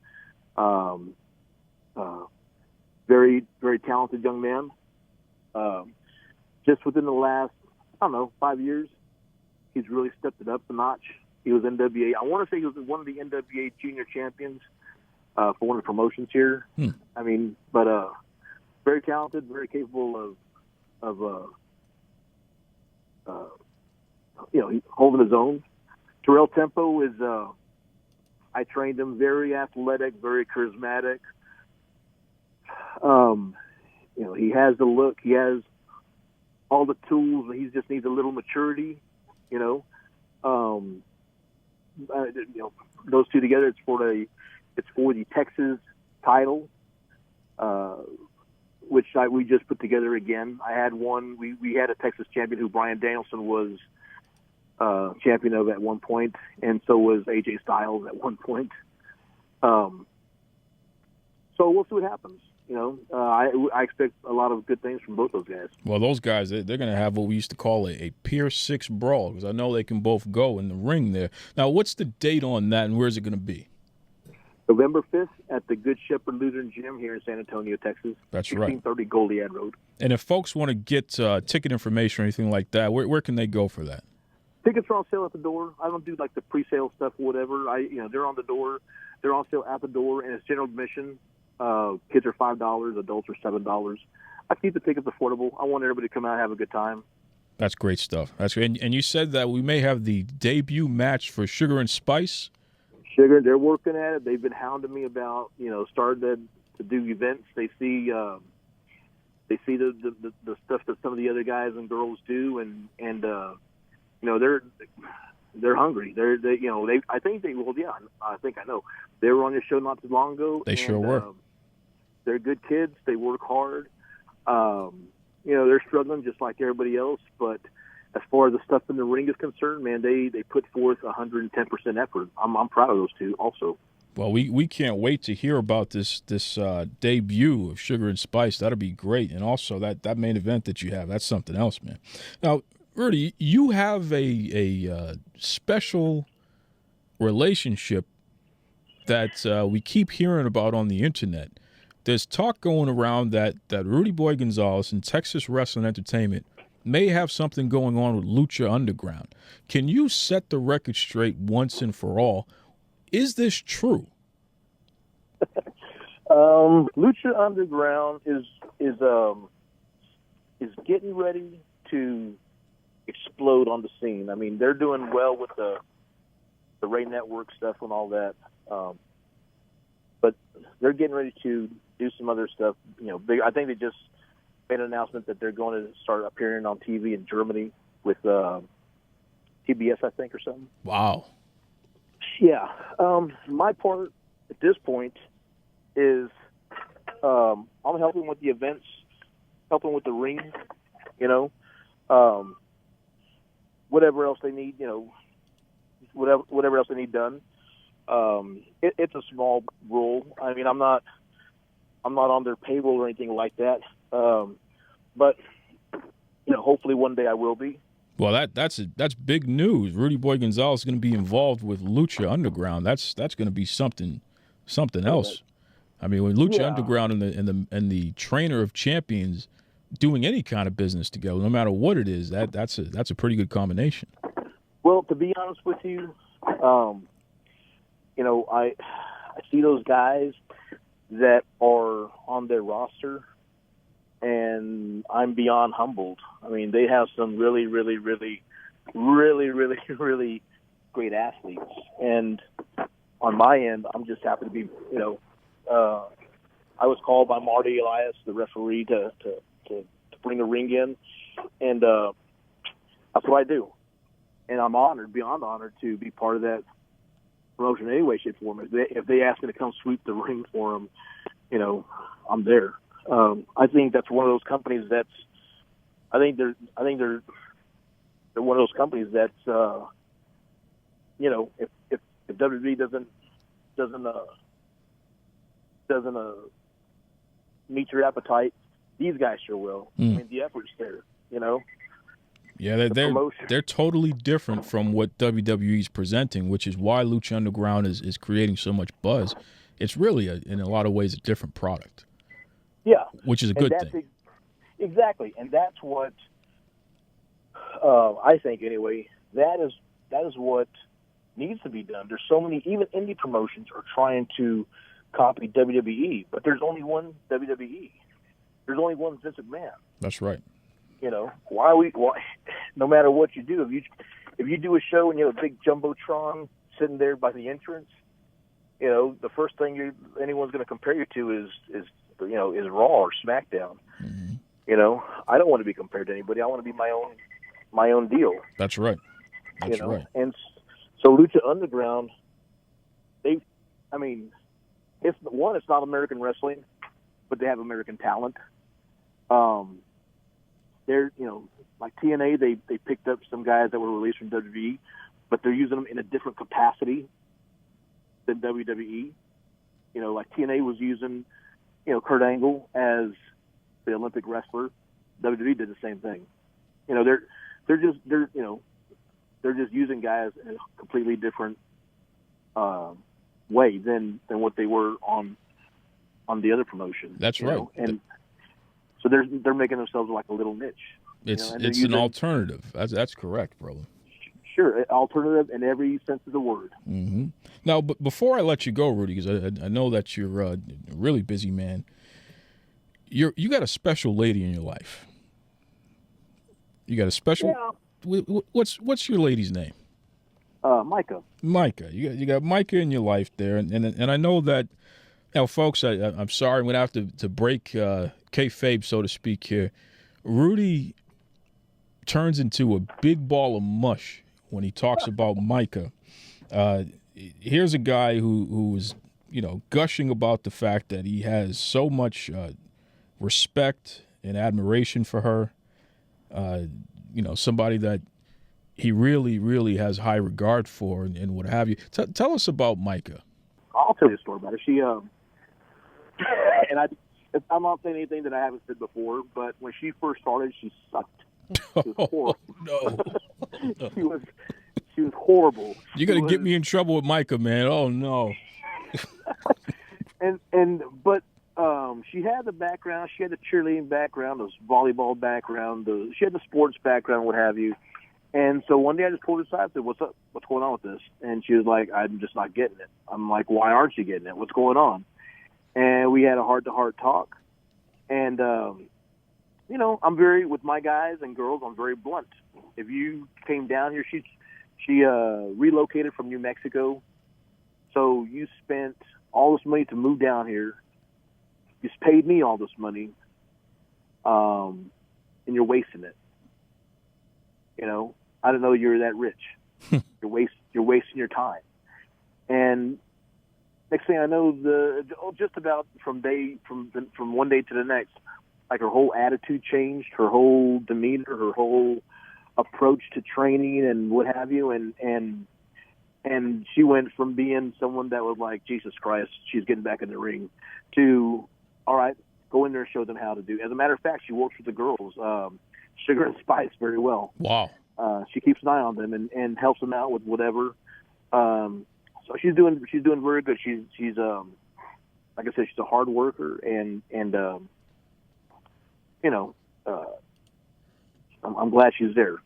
Very, very talented young man. Just within the last, 5 years, he's really stepped it up a notch. He was NWA. I want to say he was one of the NWA junior champions for one of the promotions here. But very talented, very capable of holding his own. Terrell Tempo is, I trained him, very athletic, very charismatic. He has the look. He has all the tools. He just needs a little maturity, those two together, it's for the Texas title. which we just put together again. I had one. We had a Texas champion who Brian Danielson was champion of at one point, and so was AJ Styles at one point. So we'll see what happens. I expect a lot of good things from both those guys. Well, those guys, they're going to have what we used to call a Pier 6 brawl, because I know they can both go in the ring there. Now, what's the date on that, and where is it going to be? November 5th at the Good Shepherd Lutheran Gym here in San Antonio, Texas. That's right. 1630 Goliad Road. And if folks want to get ticket information or anything like that, where can they go for that? Tickets are on sale at the door. I don't do like the pre-sale stuff or whatever. They're on the door. They're on sale at the door, and it's general admission. Kids are $5, adults are $7. I keep the tickets affordable. I want everybody to come out and have a good time. That's great stuff. That's great. And you said that we may have the debut match for Sugar and Spice. Sugar, they're working at it. They've been hounding me about, starting to do events. They see the stuff that some of the other guys and girls do, and they're hungry. I think they will. Yeah, I think I know. They were on your show not too long ago. They sure were. They're good kids. They work hard. They're struggling just like everybody else. But as far as the stuff in the ring is concerned, man, they put forth 110% effort. I'm proud of those two also. Well, we can't wait to hear about this debut of Sugar and Spice. That'll be great. And also that main event that you have, that's something else, man. Now, Rudy, you have a special relationship that we keep hearing about on the internet. There's talk going around that Rudy Boy Gonzalez and Texas Wrestling Entertainment may have something going on with Lucha Underground. Can you set the record straight once and for all? Is this true? Lucha Underground is getting ready to explode on the scene. I mean, they're doing well with the Ray Network stuff and all that, but they're getting ready to do some other stuff. Big. I think they just made an announcement that they're going to start appearing on TV in Germany with TBS, I think, or something. Wow. Yeah. My part at this point is I'm helping with the events, helping with the ring, whatever else they need, whatever else they need done. It's a small role. I mean, I'm not on their payroll or anything like that. But hopefully one day I will be. Well, that's big news. Rudy Boy Gonzalez is going to be involved with Lucha Underground. That's going to be something else. I mean, when Lucha Underground and the trainer of champions doing any kind of business together, no matter what it is, that's a pretty good combination. Well, to be honest with you, I see those guys that are on their roster, and I'm beyond humbled. I mean, they have some really, really, really, really, really, really great athletes, and on my end, I'm just happy to be. I was called by Marty Elias, the referee, to bring the ring in, and that's what I do. And I'm honored, beyond honored, to be part of that promotion in any way, shape, or form. If they ask me to come sweep the ring for them, I'm there. I think that's one of those companies that's. I think they're one of those companies that's. If WWE doesn't meet your appetite, these guys sure will. I mean, the effort's there. Yeah, they're totally different from what WWE's presenting, which is why Lucha Underground is creating so much buzz. It's really, in a lot of ways, a different product. Yeah. Which is a good thing. Exactly. And that's what I think, anyway. That is what needs to be done. There's so many, even indie promotions are trying to copy WWE, but there's only one WWE. There's only one Vince McMahon. That's right. Why no matter what you do, if you do a show and you have a big jumbotron sitting there by the entrance, the first thing anyone's going to compare you to is Raw or SmackDown. Mm-hmm. I don't want to be compared to anybody. I want to be my own deal. That's right. That's right. And so Lucha Underground, it's not American wrestling, but they have American talent. they're, like TNA, they picked up some guys that were released from WWE, but they're using them in a different capacity than WWE. Like TNA was using, Kurt Angle as the Olympic wrestler. WWE did the same thing. They're just using guys in a completely different way than what they were on the other promotion. That's right. And so they're making themselves like a little niche. It's an alternative. That's correct, brother. Sure, alternative in every sense of the word. Mm-hmm. Now, but before I let you go, Rudy, because I know that you're a really busy man. You got a special lady in your life. You got a special. Yeah. What's your lady's name? Micah. Micah. You got Micah in your life there, and I know that. Now, folks, I'm sorry, I'm going to have to break kayfabe, so to speak here. Rudy turns into a big ball of mush when he talks about Micah. Here's a guy who is, gushing about the fact that he has so much respect and admiration for her. Somebody that he really, really has high regard for and what have you. Tell us about Micah. I'll tell you a story about her. She, and I'm not saying anything that I haven't said before, but when she first started, she sucked. She was horrible. No. She was horrible. You're gonna get me in trouble with Micah, man. Oh no. But she had the background. She had the cheerleading background, the volleyball background. She had the sports background, what have you. And so one day I just pulled her aside and said, "What's up? What's going on with this?" And she was like, "I'm just not getting it." I'm like, "Why aren't you getting it? What's going on?" And we had a heart-to-heart talk. And I'm with my guys and girls, I'm very blunt. If you came down here, she relocated from New Mexico. So you spent all this money to move down here. You just paid me all this money, and you're wasting it. I didn't know you were that rich. You're wasting your time. And next thing I know, just about from one day to the next, like her whole attitude changed, her whole demeanor, her whole approach to training and what have you, and she went from being someone that was like, Jesus Christ, she's getting back in the ring, to, all right, go in there and show them how to do. As a matter of fact, she works with the girls, Sugar and Spice, very well. Wow. She keeps an eye on them and helps them out with whatever. So she's doing very good. She's like I said, she's a hard worker and I'm glad she's there.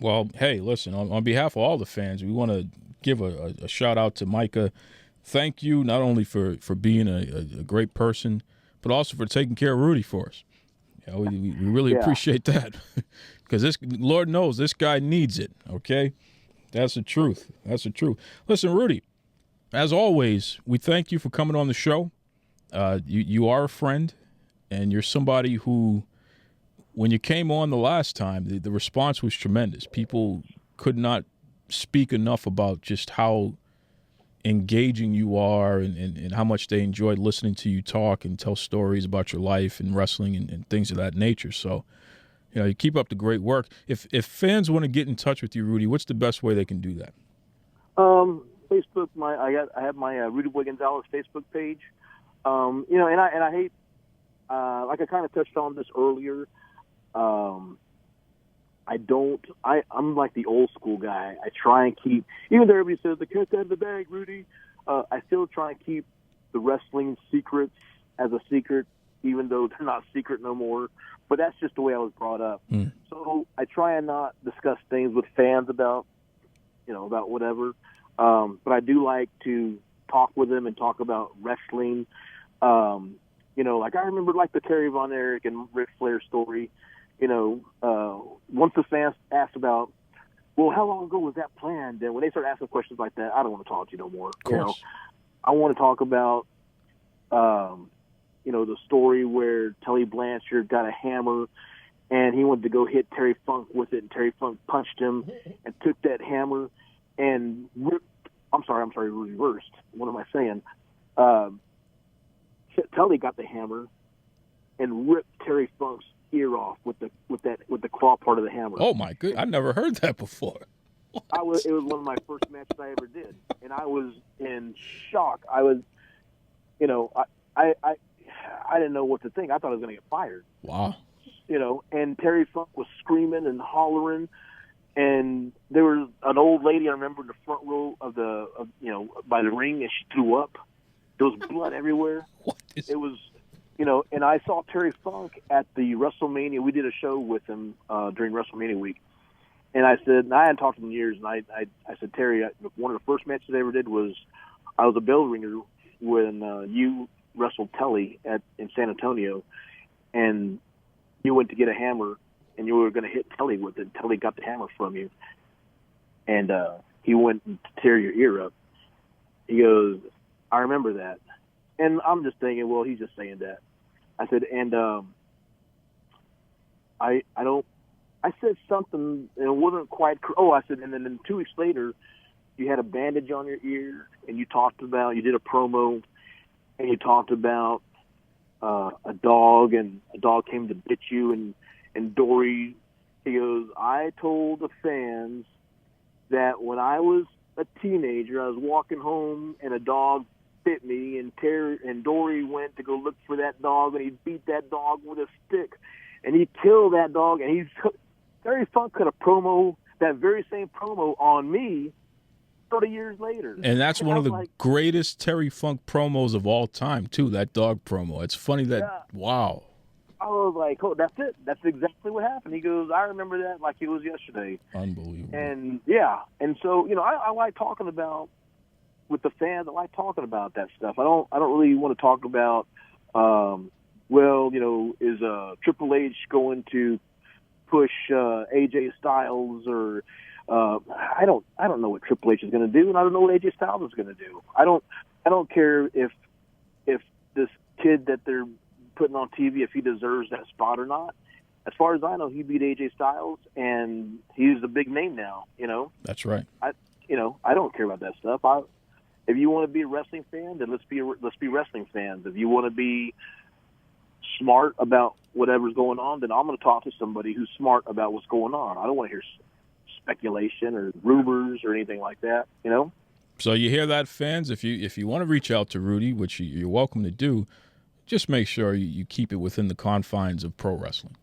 Well, hey, listen, on behalf of all the fans, we want to give a shout out to Micah. Thank you not only for being a great person, but also for taking care of Rudy for us. We really appreciate that, because Lord knows this guy needs it. Okay, that's the truth. That's the truth. Listen, Rudy, as always, we thank you for coming on the show. You are a friend, and you're somebody who, when you came on the last time, the response was tremendous. People could not speak enough about just how engaging you are and how much they enjoyed listening to you talk and tell stories about your life and wrestling and things of that nature. So, you keep up the great work. If fans want to get in touch with you, Rudy, what's the best way they can do that? Facebook. I have my Rudy Boy Gonzalez Facebook page. And I hate, like I kind of touched on this earlier. I'm like the old school guy. I try and keep, even though everybody says the cat's out of the bag, Rudy, I still try and keep the wrestling secrets as a secret, even though they're not secret no more. But that's just the way I was brought up. So I try and not discuss things with fans about whatever. But I do like to talk with them and talk about wrestling. Like I remember like the Terry Von Erich and Ric Flair story. Once the fans asked about, well, how long ago was that planned? And when they start asking questions like that, I don't want to talk to you no more. Of course. I want to talk about, the story where Tully Blanchard got a hammer and he wanted to go hit Terry Funk with it, and Terry Funk punched him and took that hammer and reversed. What am I saying? Tully got the hammer and ripped Terry Funk's ear off with the claw part of the hammer. Oh my goodness, I never heard that before. It was one of my first matches I ever did, and I was in shock. I was, I didn't know what to think. I thought I was going to get fired. Wow. And Terry Funk was screaming and hollering, and there was an old lady I remember in the front row of by the ring, and she threw up. There was blood everywhere. It was, and I saw Terry Funk at the WrestleMania. We did a show with him during WrestleMania week. And I said, and I hadn't talked to him in years, and I said, Terry, one of the first matches I ever did was I was a bell ringer when you wrestled Telly in San Antonio, and you went to get a hammer, and you were going to hit Telly with it. Telly got the hammer from you, and he went to tear your ear up. He goes, I remember that. And I'm just thinking, well, he's just saying that. I said, and I said something, and it wasn't quite. I said, and then 2 weeks later, you had a bandage on your ear, and you did a promo, and you talked about a dog, and a dog came to bit you, and Dory, he goes, I told the fans that when I was a teenager, I was walking home, and a dog bit me, and Dory went to go look for that dog, and he beat that dog with a stick, and he killed that dog, and Terry Funk cut that very same promo on me 30 years later. And that's one of the greatest Terry Funk promos of all time, too, that dog promo. It's funny that, wow. I was like, oh, that's it. That's exactly what happened. He goes, I remember that like it was yesterday. Unbelievable. And, and so, I like talking about, with the fans, I like talking about that stuff. I don't really want to talk about, is Triple H going to push AJ Styles, or I don't know what Triple H is going to do, and I don't know what AJ Styles is going to do. I don't care if this kid that they're putting on TV, if he deserves that spot or not. As far as I know, he beat AJ Styles, and he's a big name now. That's right. I don't care about that stuff. If you want to be a wrestling fan, then let's be wrestling fans. If you want to be smart about whatever's going on, then I'm going to talk to somebody who's smart about what's going on. I don't want to hear speculation or rumors or anything like that, So you hear that, fans? If you want to reach out to Rudy, which you're welcome to do, just make sure you keep it within the confines of pro wrestling.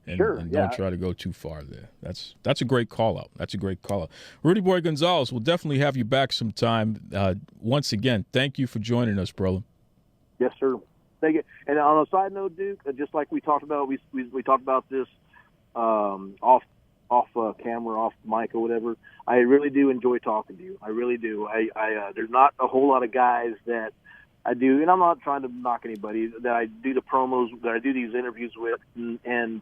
And don't try to go too far there. That's a great call-out. That's a great call-out. Rudy Boy Gonzalez, we'll definitely have you back sometime. Once again, thank you for joining us, brother. Yes, sir. Thank you. And on a side note, Duke, just like we talked about, we talked about this off camera, off mic or whatever. I really do enjoy talking to you. I really do. I there's not a whole lot of guys that I do, and I'm not trying to knock anybody, that I do the promos, that I do these interviews with, and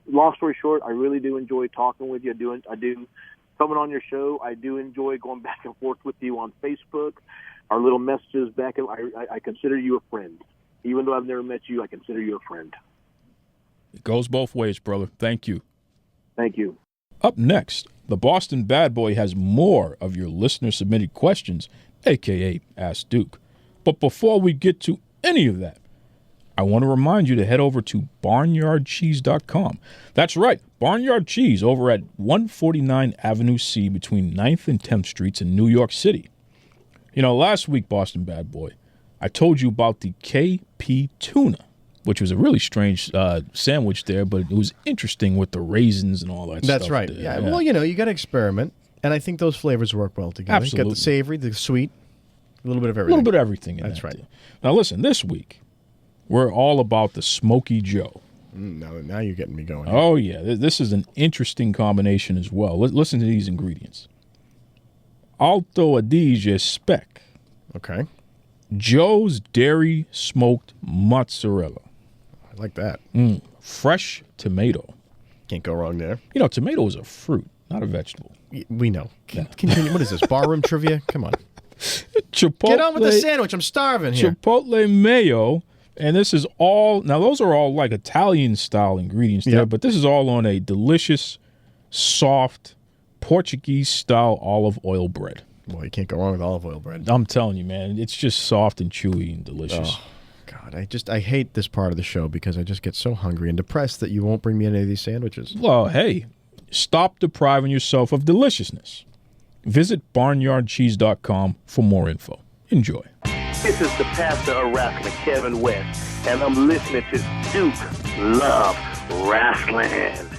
long story short, I really do enjoy talking with you. I do coming on your show. I do enjoy going back and forth with you on Facebook. Our little messages back. I consider you a friend. Even though I've never met you, I consider you a friend. It goes both ways, brother. Thank you. Thank you. Up next, the Boston Bad Boy has more of your listener-submitted questions, a.k.a. Ask Duke. But before we get to any of that, I want to remind you to head over to barnyardcheese.com. That's right, Barnyard Cheese over at 149 Avenue C between 9th and 10th Streets in New York City. Last week, Boston Bad Boy, I told you about the KP tuna, which was a really strange sandwich there, but it was interesting with the raisins and all that stuff. That's right. Yeah. Well, you got to experiment, and I think those flavors work well together. Absolutely. You got the savory, the sweet, a little bit of everything. A little bit of everything in That's that right. deal. Now, listen, this week, we're all about the Smoky Joe. Now you're getting me going. Oh, yeah. This is an interesting combination as well. Listen to these ingredients. Alto Adige Speck. Okay. Joe's Dairy Smoked Mozzarella. I like that. Fresh tomato. Can't go wrong there. Tomato is a fruit, not a vegetable. We know. Continue. What is this, barroom trivia? Come on. Chipotle, Get on with the sandwich. I'm starving here. Chipotle mayo. And this is all, now those are all like Italian-style ingredients there, but this is all on a delicious, soft, Portuguese-style olive oil bread. Well, you can't go wrong with olive oil bread. I'm telling you, man, it's just soft and chewy and delicious. God, I hate this part of the show because I just get so hungry and depressed that you won't bring me any of these sandwiches. Well, hey, stop depriving yourself of deliciousness. Visit barnyardcheese.com for more info. Enjoy. This is the pastor of wrestling, Kevin West, and I'm listening to Duke Love Rasslin.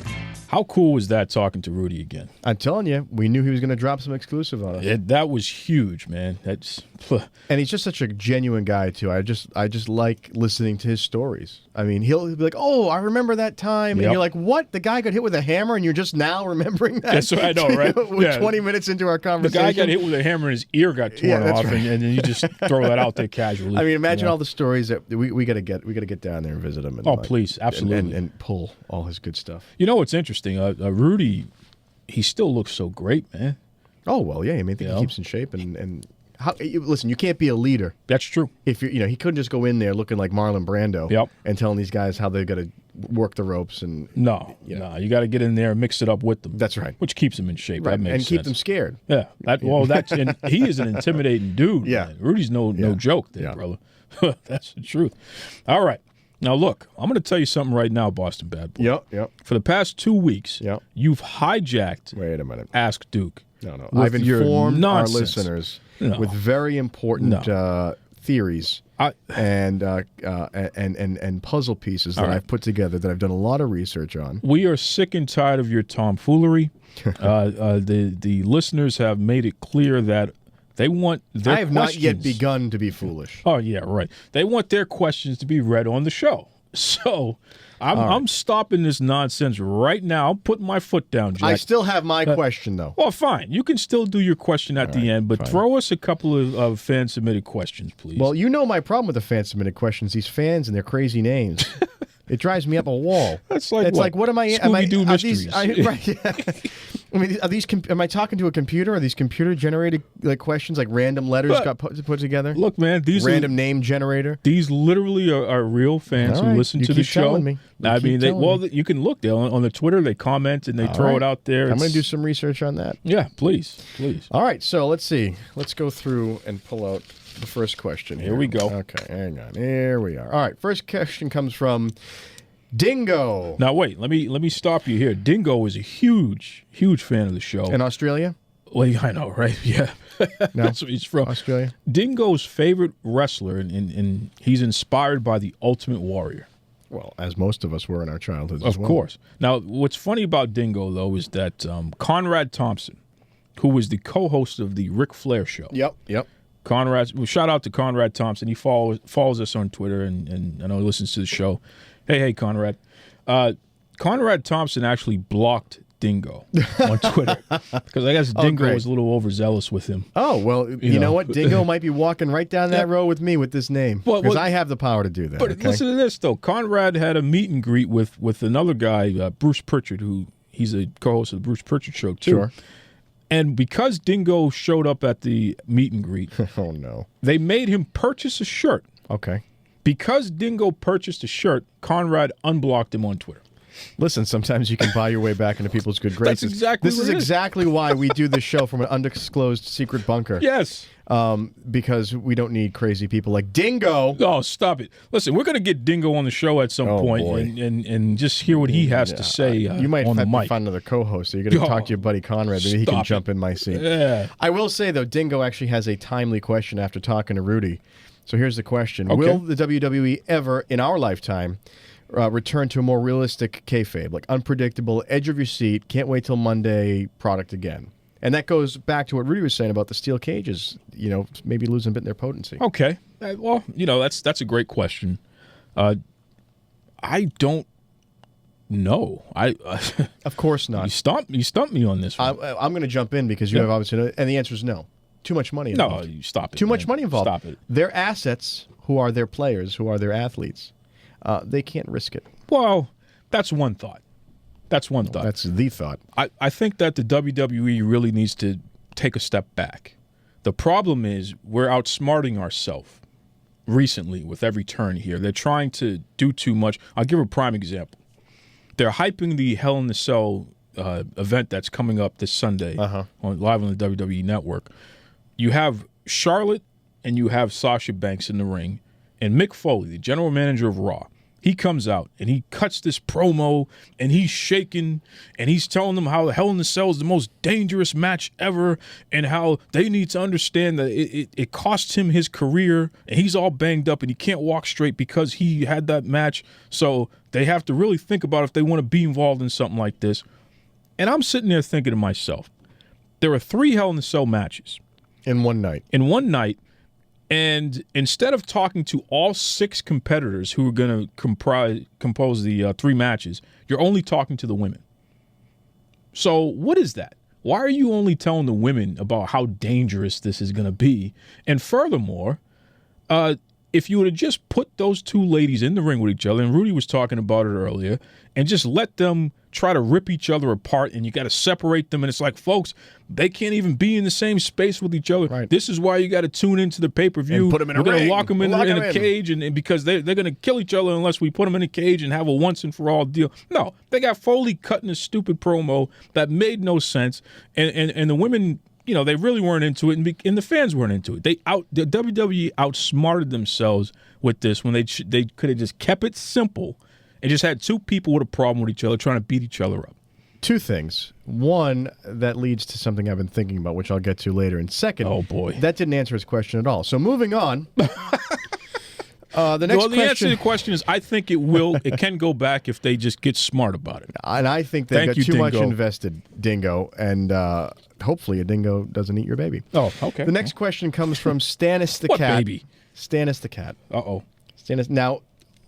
How cool was that talking to Rudy again? I'm telling you, we knew he was going to drop some exclusive on us. That was huge, man. And he's just such a genuine guy too. I just like listening to his stories. I mean, he'll be like, "Oh, I remember that time," and you're like, "What? The guy got hit with a hammer, and you're just now remembering that?" That's what I know, right? 20 minutes into our conversation, the guy got hit with a hammer, and his ear got torn off, right. and then you just throw that out there casually. I mean, imagine all the stories that we got to get down there and visit him. And please, absolutely, and pull all his good stuff. You know what's interesting? Rudy, he still looks so great, man. Oh well, yeah. I mean, I think he keeps in shape and. Listen, you can't be a leader. That's true. If he couldn't just go in there looking like Marlon Brando and telling these guys how they got to work the ropes and no, you got to get in there and mix it up with them. That's right. Which keeps them in shape. Right. That makes and sense. Keep them scared. Yeah. And he is an intimidating dude. Yeah. Man. Rudy's no joke there, brother. That's the truth. All right. Now look, I'm going to tell you something right now, Boston Bad Boy. Yep. For the past 2 weeks, you've hijacked. Wait a minute. Ask Duke. No. I've informed our listeners with very important theories and puzzle pieces that I've put together that I've done a lot of research on. We are sick and tired of your tomfoolery. The listeners have made it clear that they want their I have not yet begun to be foolish. Oh, yeah, right. They want their questions to be read on the show. So I'm stopping this nonsense right now. I'm putting my foot down, Jack. I still have my question, though. Well, fine. You can still do your question at the end, but throw us a couple of fan-submitted questions, please. Well, you know my problem with the fan-submitted questions, these fans and their crazy names. It drives me up a wall. That's like it's what? like, what am I? Scooby-Doo mysteries. I mean, are these? Am I talking to a computer? Are these computer-generated questions, like random letters got put together? Look, man, these random name generator. These literally are real fans who listen to the show. Me. You can look there on the Twitter. They comment and they throw it out there. I'm going to do some research on that. Yeah, please. All right, so let's see. Let's go through and pull out the first question. Here we go. Okay, hang on. Here we are. All right, first question comes from Dingo. Now wait, let me stop you here. Dingo is a huge fan of the show. In Australia? Well, I know, right? Yeah. No, that's where he's from. Australia. Dingo's favorite wrestler, and he's inspired by the Ultimate Warrior. Well, as most of us were in our childhoods as well. Of course. Now, what's funny about Dingo, though, is that Conrad Thompson, who was the co-host of the Ric Flair show. Yep. Shout out to Conrad Thompson. He follows us on Twitter, and I know he listens to the show. Hey, Conrad. Conrad Thompson actually blocked Dingo on Twitter because I guess Dingo was a little overzealous with him. Oh, well, you know what? Dingo might be walking right down that road with me with this name because I have the power to do that. But listen to this, though. Conrad had a meet and greet with another guy, Bruce Pritchard, who he's a co-host of the Bruce Pritchard Show, too. Sure. And because Dingo showed up at the meet and greet, oh no, they made him purchase a shirt. Okay. Because Dingo purchased a shirt, Conrad unblocked him on Twitter. Listen, sometimes you can buy your way back into people's good graces. That's exactly This is exactly why we do this show from an undisclosed secret bunker. Yes. Because we don't need crazy people like Dingo. Oh, stop it. Listen, we're going to get Dingo on the show at some point and just hear what he has to say you might on the have mic. to find another co-host. So you're going to talk to your buddy Conrad. Maybe he can jump in my seat. Yeah. I will say, though, Dingo actually has a timely question after talking to Rudy. So here's the question. Okay. Will the WWE ever, in our lifetime, return to a more realistic kayfabe, like unpredictable, edge of your seat, can't wait till Monday product again? And that goes back to what Rudy was saying about the steel cages, maybe losing a bit in their potency. Okay. Well, that's a great question. I don't know. Of course not. You stumped me on this one. I'm going to jump in because you have obviously, and the answer is no. Too much money involved. No, you stop it. Too much money involved. Stop it. Their assets, who are their players, who are their athletes, they can't risk it. Well, that's one thought. That's the thought. I think that the WWE really needs to take a step back. The problem is we're outsmarting ourselves recently with every turn here. They're trying to do too much. I'll give a prime example. They're hyping the Hell in the Cell event that's coming up this Sunday live on the WWE Network. You have Charlotte and you have Sasha Banks in the ring. And Mick Foley, the general manager of Raw, he comes out and he cuts this promo and he's shaking and he's telling them how the Hell in a Cell is the most dangerous match ever and how they need to understand that it costs him his career and he's all banged up and he can't walk straight because he had that match. So they have to really think about if they want to be involved in something like this. And I'm sitting there thinking to myself, there are 3 Hell in a Cell matches. In one night. And instead of talking to all 6 competitors who are going to compose the 3 matches, you're only talking to the women. So what is that? Why are you only telling the women about how dangerous this is going to be? And furthermore, if you would have just put those 2 ladies in the ring with each other, and Rudy was talking about it earlier, and just let them try to rip each other apart, and you got to separate them, and it's like, folks, they can't even be in the same space with each other. Right. This is why you got to tune into the pay-per-view. And put them in a We're going ring. to lock them in a cage, and because they're going to kill each other unless we put them in a cage and have a once-and-for-all deal. No, they got Foley cutting a stupid promo that made no sense, and the women, you know, they really weren't into it, and the fans weren't into it. The WWE outsmarted themselves with this when they could have just kept it simple and just had 2 people with a problem with each other trying to beat each other up. 2 things. One, that leads to something I've been thinking about, which I'll get to later. And second, oh boy, that didn't answer his question at all. So moving on. The answer to the question is, I think it can go back if they just get smart about it. And I think they've got too much invested, Dingo, and hopefully a dingo doesn't eat your baby. Oh, okay. The next question comes from Stannis the what cat. Baby? Stannis the cat. Uh-oh. Stannis. Now,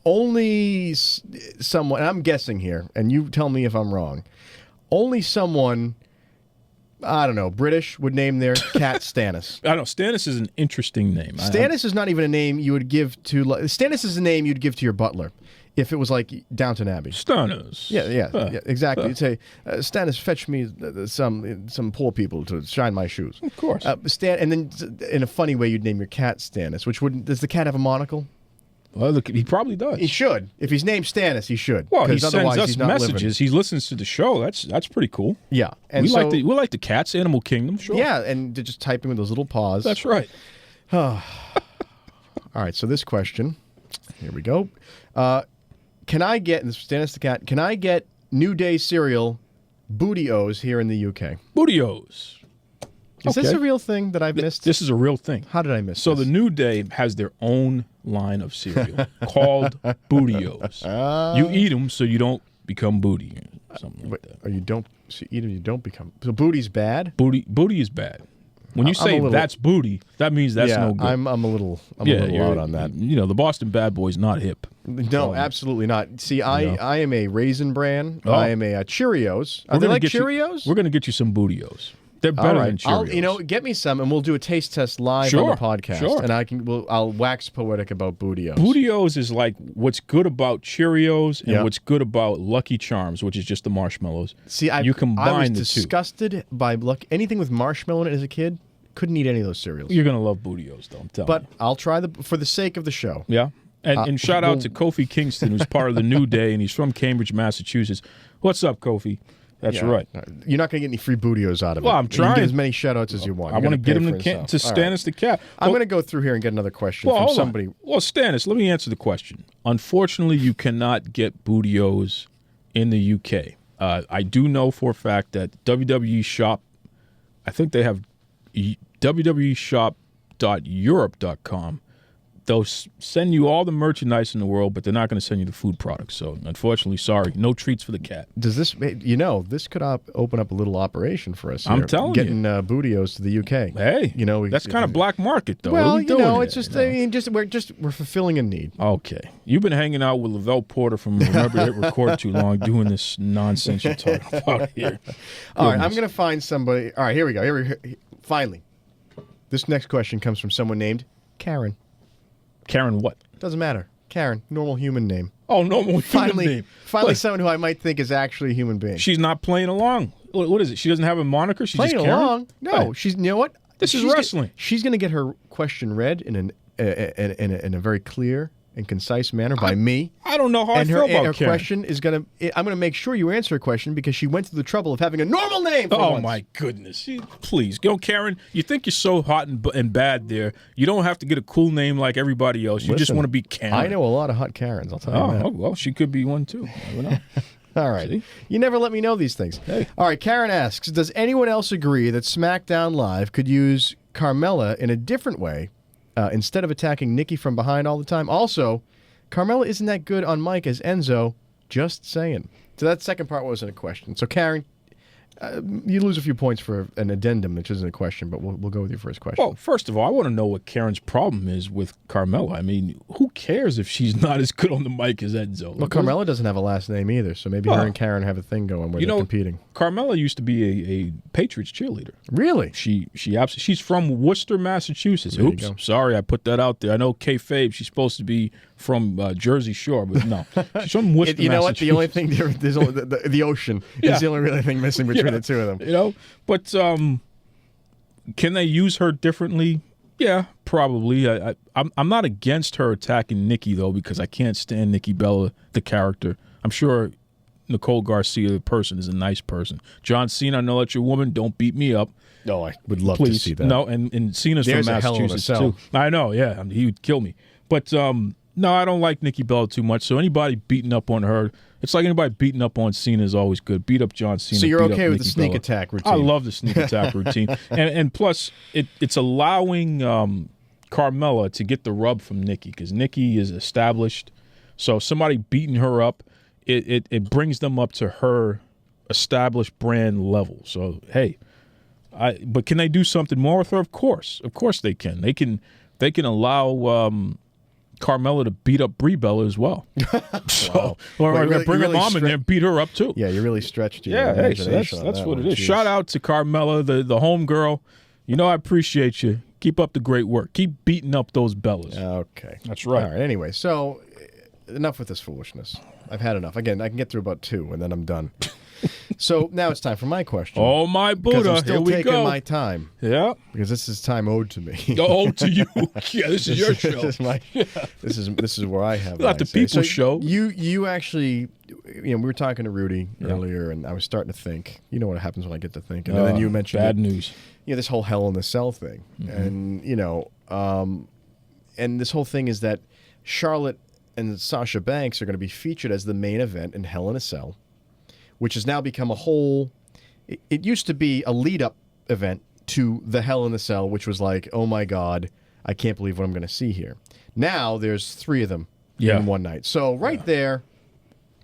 only someone, and I'm guessing here, and you tell me if I'm wrong, only someone, I don't know, British would name their cat Stannis. I don't know. Stannis is an interesting name. Stannis is not even a name you would give to, Stannis is a name you'd give to your butler if it was like Downton Abbey. Stannis. Yeah, exactly. You'd say, Stannis, fetch me some poor people to shine my shoes. Of course. And then in a funny way, you'd name your cat Stannis, which wouldn't, does the cat have a monocle? Well, look, he probably does. He should. If he's named Stannis, he should. Well, he sends us he's not messages. living. He listens to the show. That's pretty cool. Yeah, and we like the cats, Animal Kingdom. Sure. Yeah, and they're just typing with those little paws. That's right. All right. So this question, here we go. Can I get, and this is Stannis the cat? Can I get New Day cereal Booty-O's here in the UK? Booty-O's. Is this a real thing that I've missed? This is a real thing. How did I miss So this? the New Day has their own line of cereal called Booty-O's. You eat them so you don't become booty. Something like that. Or you don't eat them, you don't become. So booty's bad? Booty is bad. When you say that's booty, that means that's no good. I'm a little out on that. You know, the Boston Bad Boy's not hip. No, absolutely not. See, I am a Raisin Bran. Oh. I am a Cheerios. Are they like Cheerios? We're going to get you some Booty-O's. They're better than Cheerios. Get me some, and we'll do a taste test live on the podcast. Sure. And I'll wax poetic about Booty-O's. Booty-O's is like what's good about Cheerios and what's good about Lucky Charms, which is just the marshmallows. See, I was disgusted by anything with marshmallow in it as a kid. Couldn't eat any of those cereals. You're gonna love Booty-O's, though. I'm telling you. But I'll try for the sake of the show. Yeah. And shout out to Kofi Kingston, who's part of the New Day, and he's from Cambridge, Massachusetts. What's up, Kofi? That's right. You're not going to get any free Booty-O's out of it. Well, I'm trying. You can get as many shout-outs as you want. I want to get him to Stannis the cat. I'm going to go through here and get another question from somebody. Well, Stannis, let me answer the question. Unfortunately, you cannot get Booty-O's in the UK. I do know for a fact that WWE Shop, I think they have www.shop.europe.com. They'll send you all the merchandise in the world, but they're not going to send you the food products. So, unfortunately, sorry, no treats for the cat. Does this, this could open up a little operation for us here. I'm telling you. Getting Booty-O's to the UK. Hey, that's kind of black market, though. Well, it's just, we're fulfilling a need. Okay. You've been hanging out with Lavelle Porter from Remember Hit Record too long doing this nonsense you're talking about here. All right, I'm going to find somebody. All right, here we go. Finally. This next question comes from someone named Karen. Karen what? Doesn't matter. Karen, normal human name. Oh, normal human name. Finally, someone who I might think is actually a human being. She's not playing along. What is it? She doesn't have a moniker? She's playing just Karen? along. No, she's. You know what? This is wrestling. She's going to get her question read in a very clear and concise manner by me. I don't know how I feel about her Karen. question is I'm going to make sure you answer her question because she went through the trouble of having a normal name for once. My goodness. Please, Karen, you think you're so hot and bad there. You don't have to get a cool name like everybody else. You just want to be Karen. I know a lot of hot Karens, I'll tell you that. Oh, well, she could be one too. I don't know. All right. See? You never let me know these things. Hey. All right, Karen asks, does anyone else agree that SmackDown Live could use Carmella in a different way instead of attacking Nikki from behind all the time? Also, Carmella isn't that good on mic as Enzo. Just saying. So that second part wasn't a question. So, Karen, you lose a few points for an addendum, which isn't a question, but we'll go with your first question. Well, first of all, I want to know what Karen's problem is with Carmella. I mean, who cares if she's not as good on the mic as Enzo? Well, Carmella doesn't have a last name either, so maybe her and Karen have a thing going where they're competing. Carmella used to be a Patriots cheerleader. Really? She's from Worcester, Massachusetts. Oops, sorry, I put that out there. I know kayfabe, she's supposed to be from Jersey Shore, but no, she's from Worcester, You know what? Massachusetts. The only thing there's only the ocean is the only really thing missing between the two of them. You know, but can they use her differently? Yeah, probably. I'm not against her attacking Nikki though, because I can't stand Nikki Bella, the character. I'm sure Nicole Garcia, the person, is a nice person. John Cena, I know that you're a woman. Don't beat me up. No, I would love to see that. No, and Cena's There's from a hell of a Massachusetts sell. too. I know, yeah, he would kill me. But no, I don't like Nikki Bella too much. So anybody beating up on her, it's like anybody beating up on Cena is always good. Beat up John Cena. So you're beat okay up with Nikki the sneak Bella. attack routine? I love the sneak attack routine, and plus it's allowing Carmella to get the rub from Nikki because Nikki is established. So somebody beating her up, it brings them up to her established brand level. So hey, but can they do something more with her? Of course they can. They can allow Carmella to beat up Brie Bella as well. So, or bring her mom in there and beat her up too. Yeah, you really stretched your hey, imagination. so that's what one. it is. Jeez. Shout out to Carmella, the home girl. You know I appreciate you. Keep up the great work. Keep beating up those Bellas. Okay. That's right. All right, anyway, so enough with this foolishness. I've had enough. Again, I can get through about 2, and then I'm done. So now it's time for my question. Oh, my Buddha. Because I'm still Here we taking go. my time. Yeah. Because this is time owed to me. Owed to you. Yeah, this is your show. This is where I have Not the people's show. You actually, we were talking to Rudy earlier, and I was starting to think. You know what happens when I get to think, and then you mentioned bad news. This whole Hell in the Cell thing, and and this whole thing is that Charlotte and Sasha Banks are going to be featured as the main event in Hell in a Cell, which has now become a whole. It used to be a lead-up event to the Hell in the Cell, which was like, oh my God, I can't believe what I'm going to see here. Now there's 3 of them in one night, so there,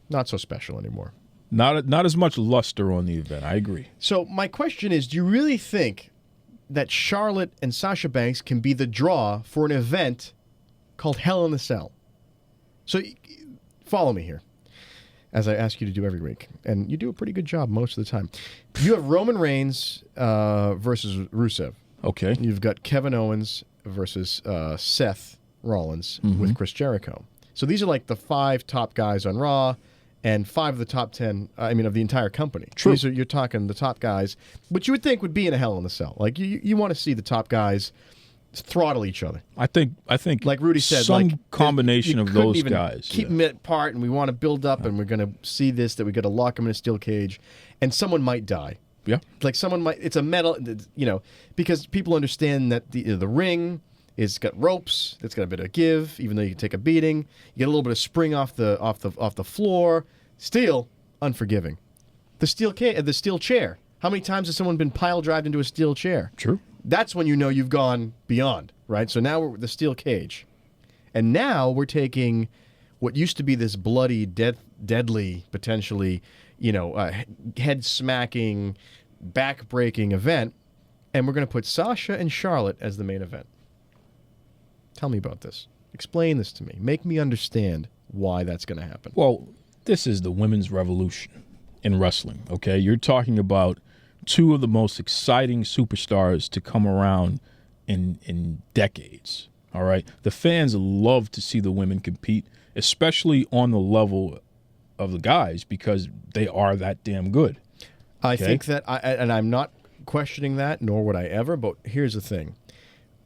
not so special anymore. Not as much luster on the event. I agree. So my question is, do you really think that Charlotte and Sasha Banks can be the draw for an event called Hell in the Cell? So follow me here, as I ask you to do every week. And you do a pretty good job most of the time. You have Roman Reigns versus Rusev. Okay. You've got Kevin Owens versus Seth Rollins with Chris Jericho. So these are like the 5 top guys on Raw and 5 of the top 10, of the entire company. True. You're talking the top guys, which you would think would be in a Hell in a Cell. Like, you want to see the top guys throttle each other. I think like Rudy said, some combination of those guys. Keep them apart, and we want to build up, and we're going to see this, that we got to lock them in a steel cage, and someone might die. Yeah. Like someone might. It's a metal, because people understand that the ring is got ropes. It's got a bit of give, even though you can take a beating. You get a little bit of spring off the floor. Steel, unforgiving. The steel chair. How many times has someone been pile drived into a steel chair? True. That's when you know you've gone beyond, right? So now we're with the steel cage. And now we're taking what used to be this bloody, deadly, potentially, head-smacking, back-breaking event, and we're going to put Sasha and Charlotte as the main event. Tell me about this. Explain this to me. Make me understand why that's going to happen. Well, this is the women's revolution in wrestling, okay? You're talking about 2 of the most exciting superstars to come around in decades, all right? The fans love to see the women compete, especially on the level of the guys, because they are that damn good. I think that, and I'm not questioning that, nor would I ever, but here's the thing.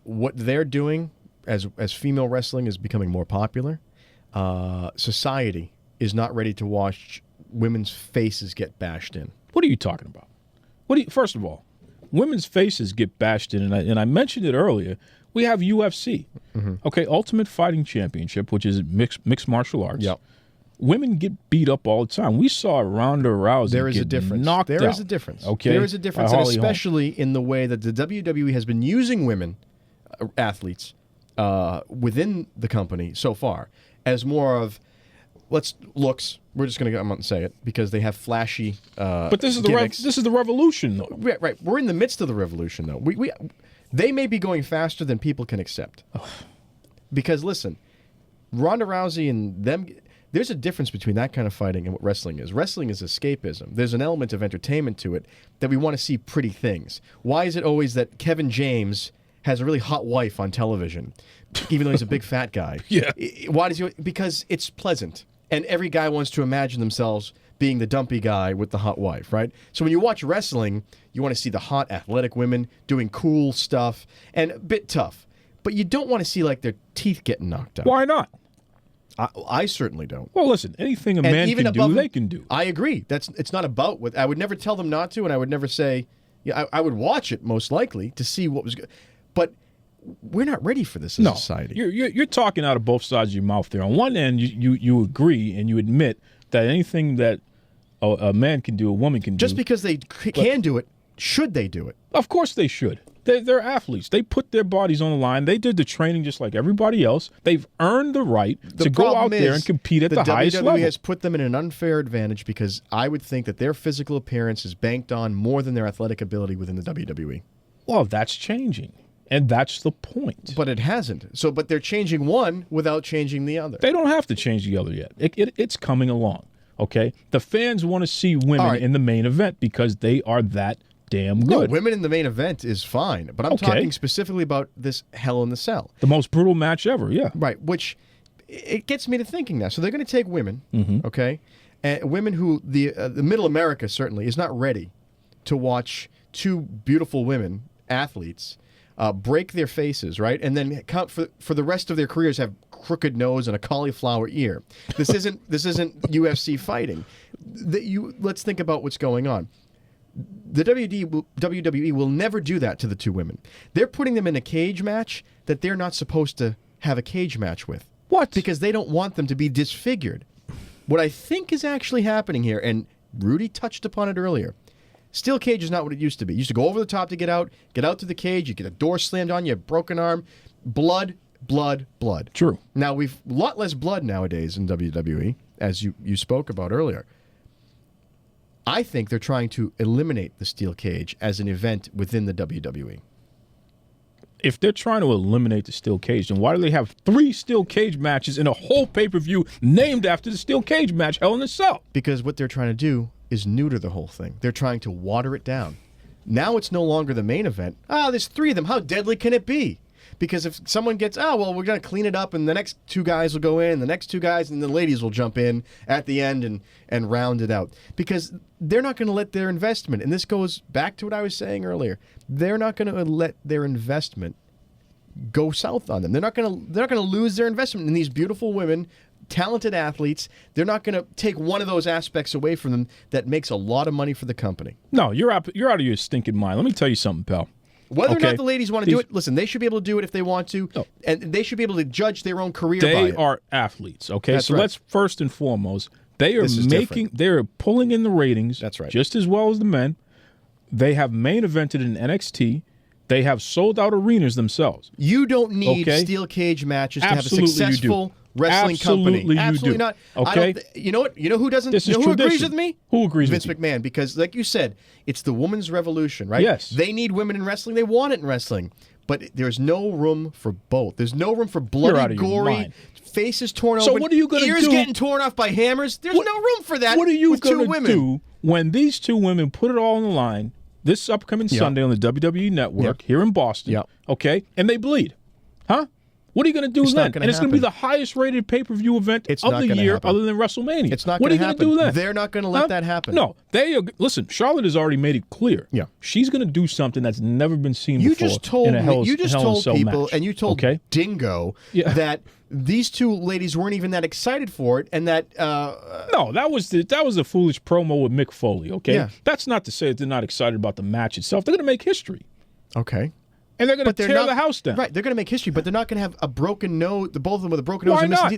What they're doing as female wrestling is becoming more popular, society is not ready to watch women's faces get bashed in. What are you talking about? First of all, women's faces get bashed in, and I mentioned it earlier. We have UFC, okay, Ultimate Fighting Championship, which is mixed martial arts. Yep. Women get beat up all the time. We saw Ronda Rousey There is get a difference. knocked out. There is a difference. Okay, there is a difference, and especially in the way that the WWE has been using women athletes within the company so far as more of looks. We're just going to come out and say it because they have flashy. But this is gimmicks. the revolution, though. Right. We're in the midst of the revolution, though. They may be going faster than people can accept. Because listen, Ronda Rousey and them. There's a difference between that kind of fighting and what wrestling is. Wrestling is escapism. There's an element of entertainment to it that we want to see pretty things. Why is it always that Kevin James has a really hot wife on television, even though he's a big fat guy? Yeah. Why does he? Because it's pleasant. And every guy wants to imagine themselves being the dumpy guy with the hot wife, right? So when you watch wrestling, you want to see the hot, athletic women doing cool stuff and a bit tough. But you don't want to see, like, their teeth getting knocked out. Why not? I certainly don't. Well, listen, anything a man can do, they can do. I agree. It's not about what I would never tell them not to, and I would never say. Yeah, I would watch it most likely to see what was good, but we're not ready for this as a society. You're talking out of both sides of your mouth there. On one end, you agree and you admit that anything that a man can do, a woman can do. Just because they can do it, should they do it? Of course they should. They're athletes. They put their bodies on the line. They did the training just like everybody else. They've earned the right to go out there and compete at the highest level. The WWE has put them in an unfair advantage because I would think that their physical appearance is banked on more than their athletic ability within the WWE. Well, that's changing. And that's the point. But it hasn't. But they're changing one without changing the other. They don't have to change the other yet. It's coming along, okay? The fans want to see women in the main event because they are that damn good. No, women in the main event is fine. But I'm talking specifically about this Hell in the Cell. The most brutal match ever, yeah. Right, which it gets me to thinking now. So they're going to take women, okay? And women who, the middle America certainly is not ready to watch two beautiful women, athletes, break their faces, right? And then for the rest of their careers have crooked nose and a cauliflower ear. This isn't UFC fighting. Let's think about what's going on. The WWE will never do that to the two women. They're putting them in a cage match that they're not supposed to have a cage match with. What? Because they don't want them to be disfigured. What I think is actually happening here, and Rudy touched upon it earlier, steel cage is not what it used to be. You used to go over the top to get out to the cage, you get a door slammed on you, a broken arm, blood. True. Now, we've a lot less blood nowadays in WWE, as you spoke about earlier. I think they're trying to eliminate the steel cage as an event within the WWE. If they're trying to eliminate the steel cage, then why do they have 3 steel cage matches in a whole pay-per-view named after the steel cage match, Hell in a Cell? Because what they're trying to do is neuter the whole thing. They're trying to water it down. Now it's no longer the main event. There's 3 of them. How deadly can it be? Because if someone gets, we're going to clean it up, and the next 2 guys will go in, the next 2 guys, and the ladies will jump in at the end and round it out. Because they're not going to let their investment, and this goes back to what I was saying earlier, they're not going to let their investment go south on them. They're not going to lose their investment in these beautiful women, talented athletes. They're not going to take one of those aspects away from them that makes a lot of money for the company. No, you're out of your stinking mind. Let me tell you something, pal. Whether or not the ladies want to do it, listen, they should be able to do it if they want to, and they should be able to judge their own career by it. They are athletes, okay? That's so right. let's first and foremost, they're pulling in the ratings just as well as the men. They have main evented in NXT. They have sold out arenas themselves. You don't need steel cage matches to have a successful wrestling company. Absolutely not. Okay. You know what? You know who doesn't? This is who agrees with me? Who agrees Vince with you? McMahon, because like you said, it's the women's revolution, right? Yes. They need women in wrestling. They want it in wrestling. But there's no room for both. There's no room for bloody, gory, faces torn open, what are you gonna ears do? getting torn off by hammers. There's no room for that. What are you going to do when these 2 women put it all on the line this upcoming Sunday on the WWE Network here in Boston, okay, and they bleed? Huh? What are you going to do It's then? not gonna And it's going to be happen. the highest-rated pay-per-view event It's of not the gonna year, happen. other than WrestleMania. It's not What are going you to going to happen. do then? They're not going to let that happen. No, listen. Charlotte has already made it clear. Yeah, she's going to do something that's never been seen you before. Just told in a Hell, me. You just Hell in a told Cell people, match. and you told Dingo that these two ladies weren't even that excited for it, and that no, that was a foolish promo with Mick Foley. Okay, Yeah. That's not to say that they're not excited about the match itself. They're going to make history. Okay. And they're going to tear the house down. Right, they're going to make history, but they're not going to have a broken nose, both of them with a broken nose. Why and not?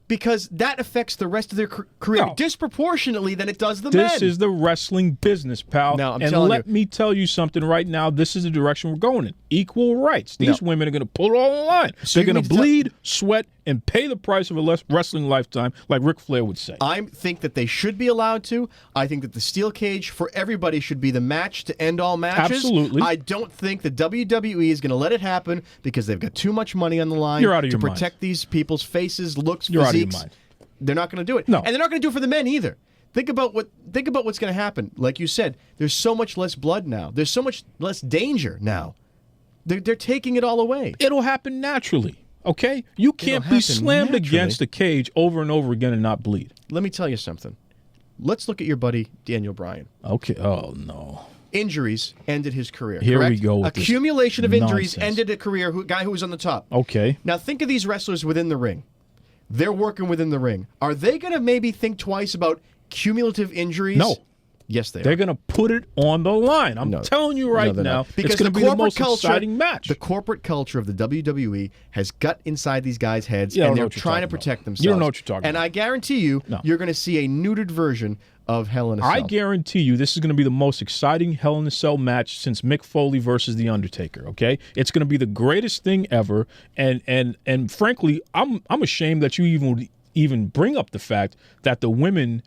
Because that affects the rest of their career disproportionately than it does the men. This is the wrestling business, pal. No, I'm and telling let me tell you something right now. This is the direction we're going in. Equal rights. These women are going to pull it all on the line. So they're going to bleed, sweat, and pay the price of a wrestling lifetime, like Ric Flair would say. I think that they should be allowed to. I think that the steel cage for everybody should be the match to end all matches. Absolutely. I don't think the WWE is going to let it happen because they've got too much money on the line You're out of to your protect these people's faces, looks, You're physiques. out of your mind. They're not going to do it. No. And they're not going to do it for the men either. Think about what's going to happen. Like you said, there's so much less blood now. There's so much less danger now. They're taking it all away. It'll happen naturally. Okay? You can't be slammed against a cage over and over again and not bleed. Let me tell you something. Let's look at your buddy Daniel Bryan. Okay. Oh, no. Injuries ended his career. Here correct? we go with Accumulation of injuries nonsense. ended a career. Guy who was on the top. Okay. Now think of these wrestlers within the ring. They're working within the ring. Are they going to maybe think twice about cumulative injuries? No. Yes, they are. They're going to put it on the line. I'm telling you right now. Because it's going to be the most exciting match. The corporate culture of the WWE has got inside these guys' heads, You don't and know they're what you're trying to talking protect about. themselves. You don't know what you're talking and about. I guarantee you, you're going to see a neutered version of Hell in a Cell. I guarantee you this is going to be the most exciting Hell in a Cell match since Mick Foley versus The Undertaker, okay? It's going to be the greatest thing ever, and frankly, I'm ashamed that you even bring up the fact that the women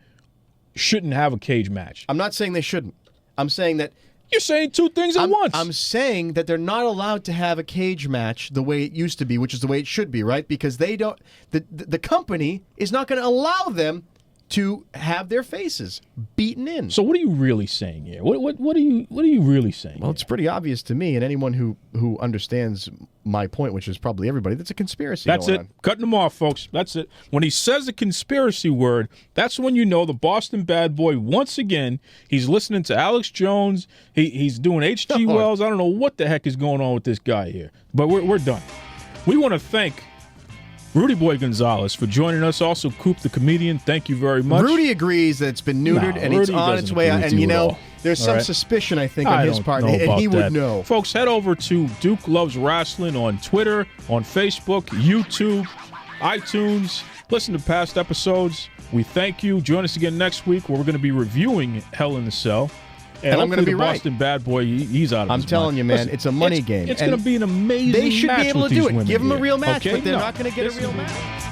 shouldn't have a cage match. I'm not saying they shouldn't. I'm saying that... You're saying two things at once. I'm saying that they're not allowed to have a cage match the way it used to be, which is the way it should be, right? Because they don't... The company is not going to allow them to have their faces beaten in. So what are you really saying here? What are you really saying? Well, it's pretty obvious to me and anyone who understands my point, which is probably everybody. That's a conspiracy. That's going it. on. Cutting them off, folks. That's it. When he says a conspiracy word, that's when you know the Boston bad boy, once again, he's listening to Alex Jones. He's doing H.G. Wells. I don't know what the heck is going on with this guy here. But we're done. We want to thank Rudy Boy Gonzalez for joining us. Also, Coop the Comedian, thank you very much. Rudy agrees that it's been neutered and it's Rudy on its doesn't way agree out. with And you at all. there's All some right? suspicion, I think, on his don't part, know and about he would that. know. Folks, head over to Duke Loves Rasslin on Twitter, on Facebook, YouTube, iTunes. Listen to past episodes. We thank you. Join us again next week where we're going to be reviewing Hell in the Cell. And I'm going to be right. Boston bad boy, he's out of I'm his telling mind. you, man, Listen, it's a money game. It's going to be an amazing match. They should be able with to do these it. women Give them a here. real match, Okay? but they're No. not going to get a real match.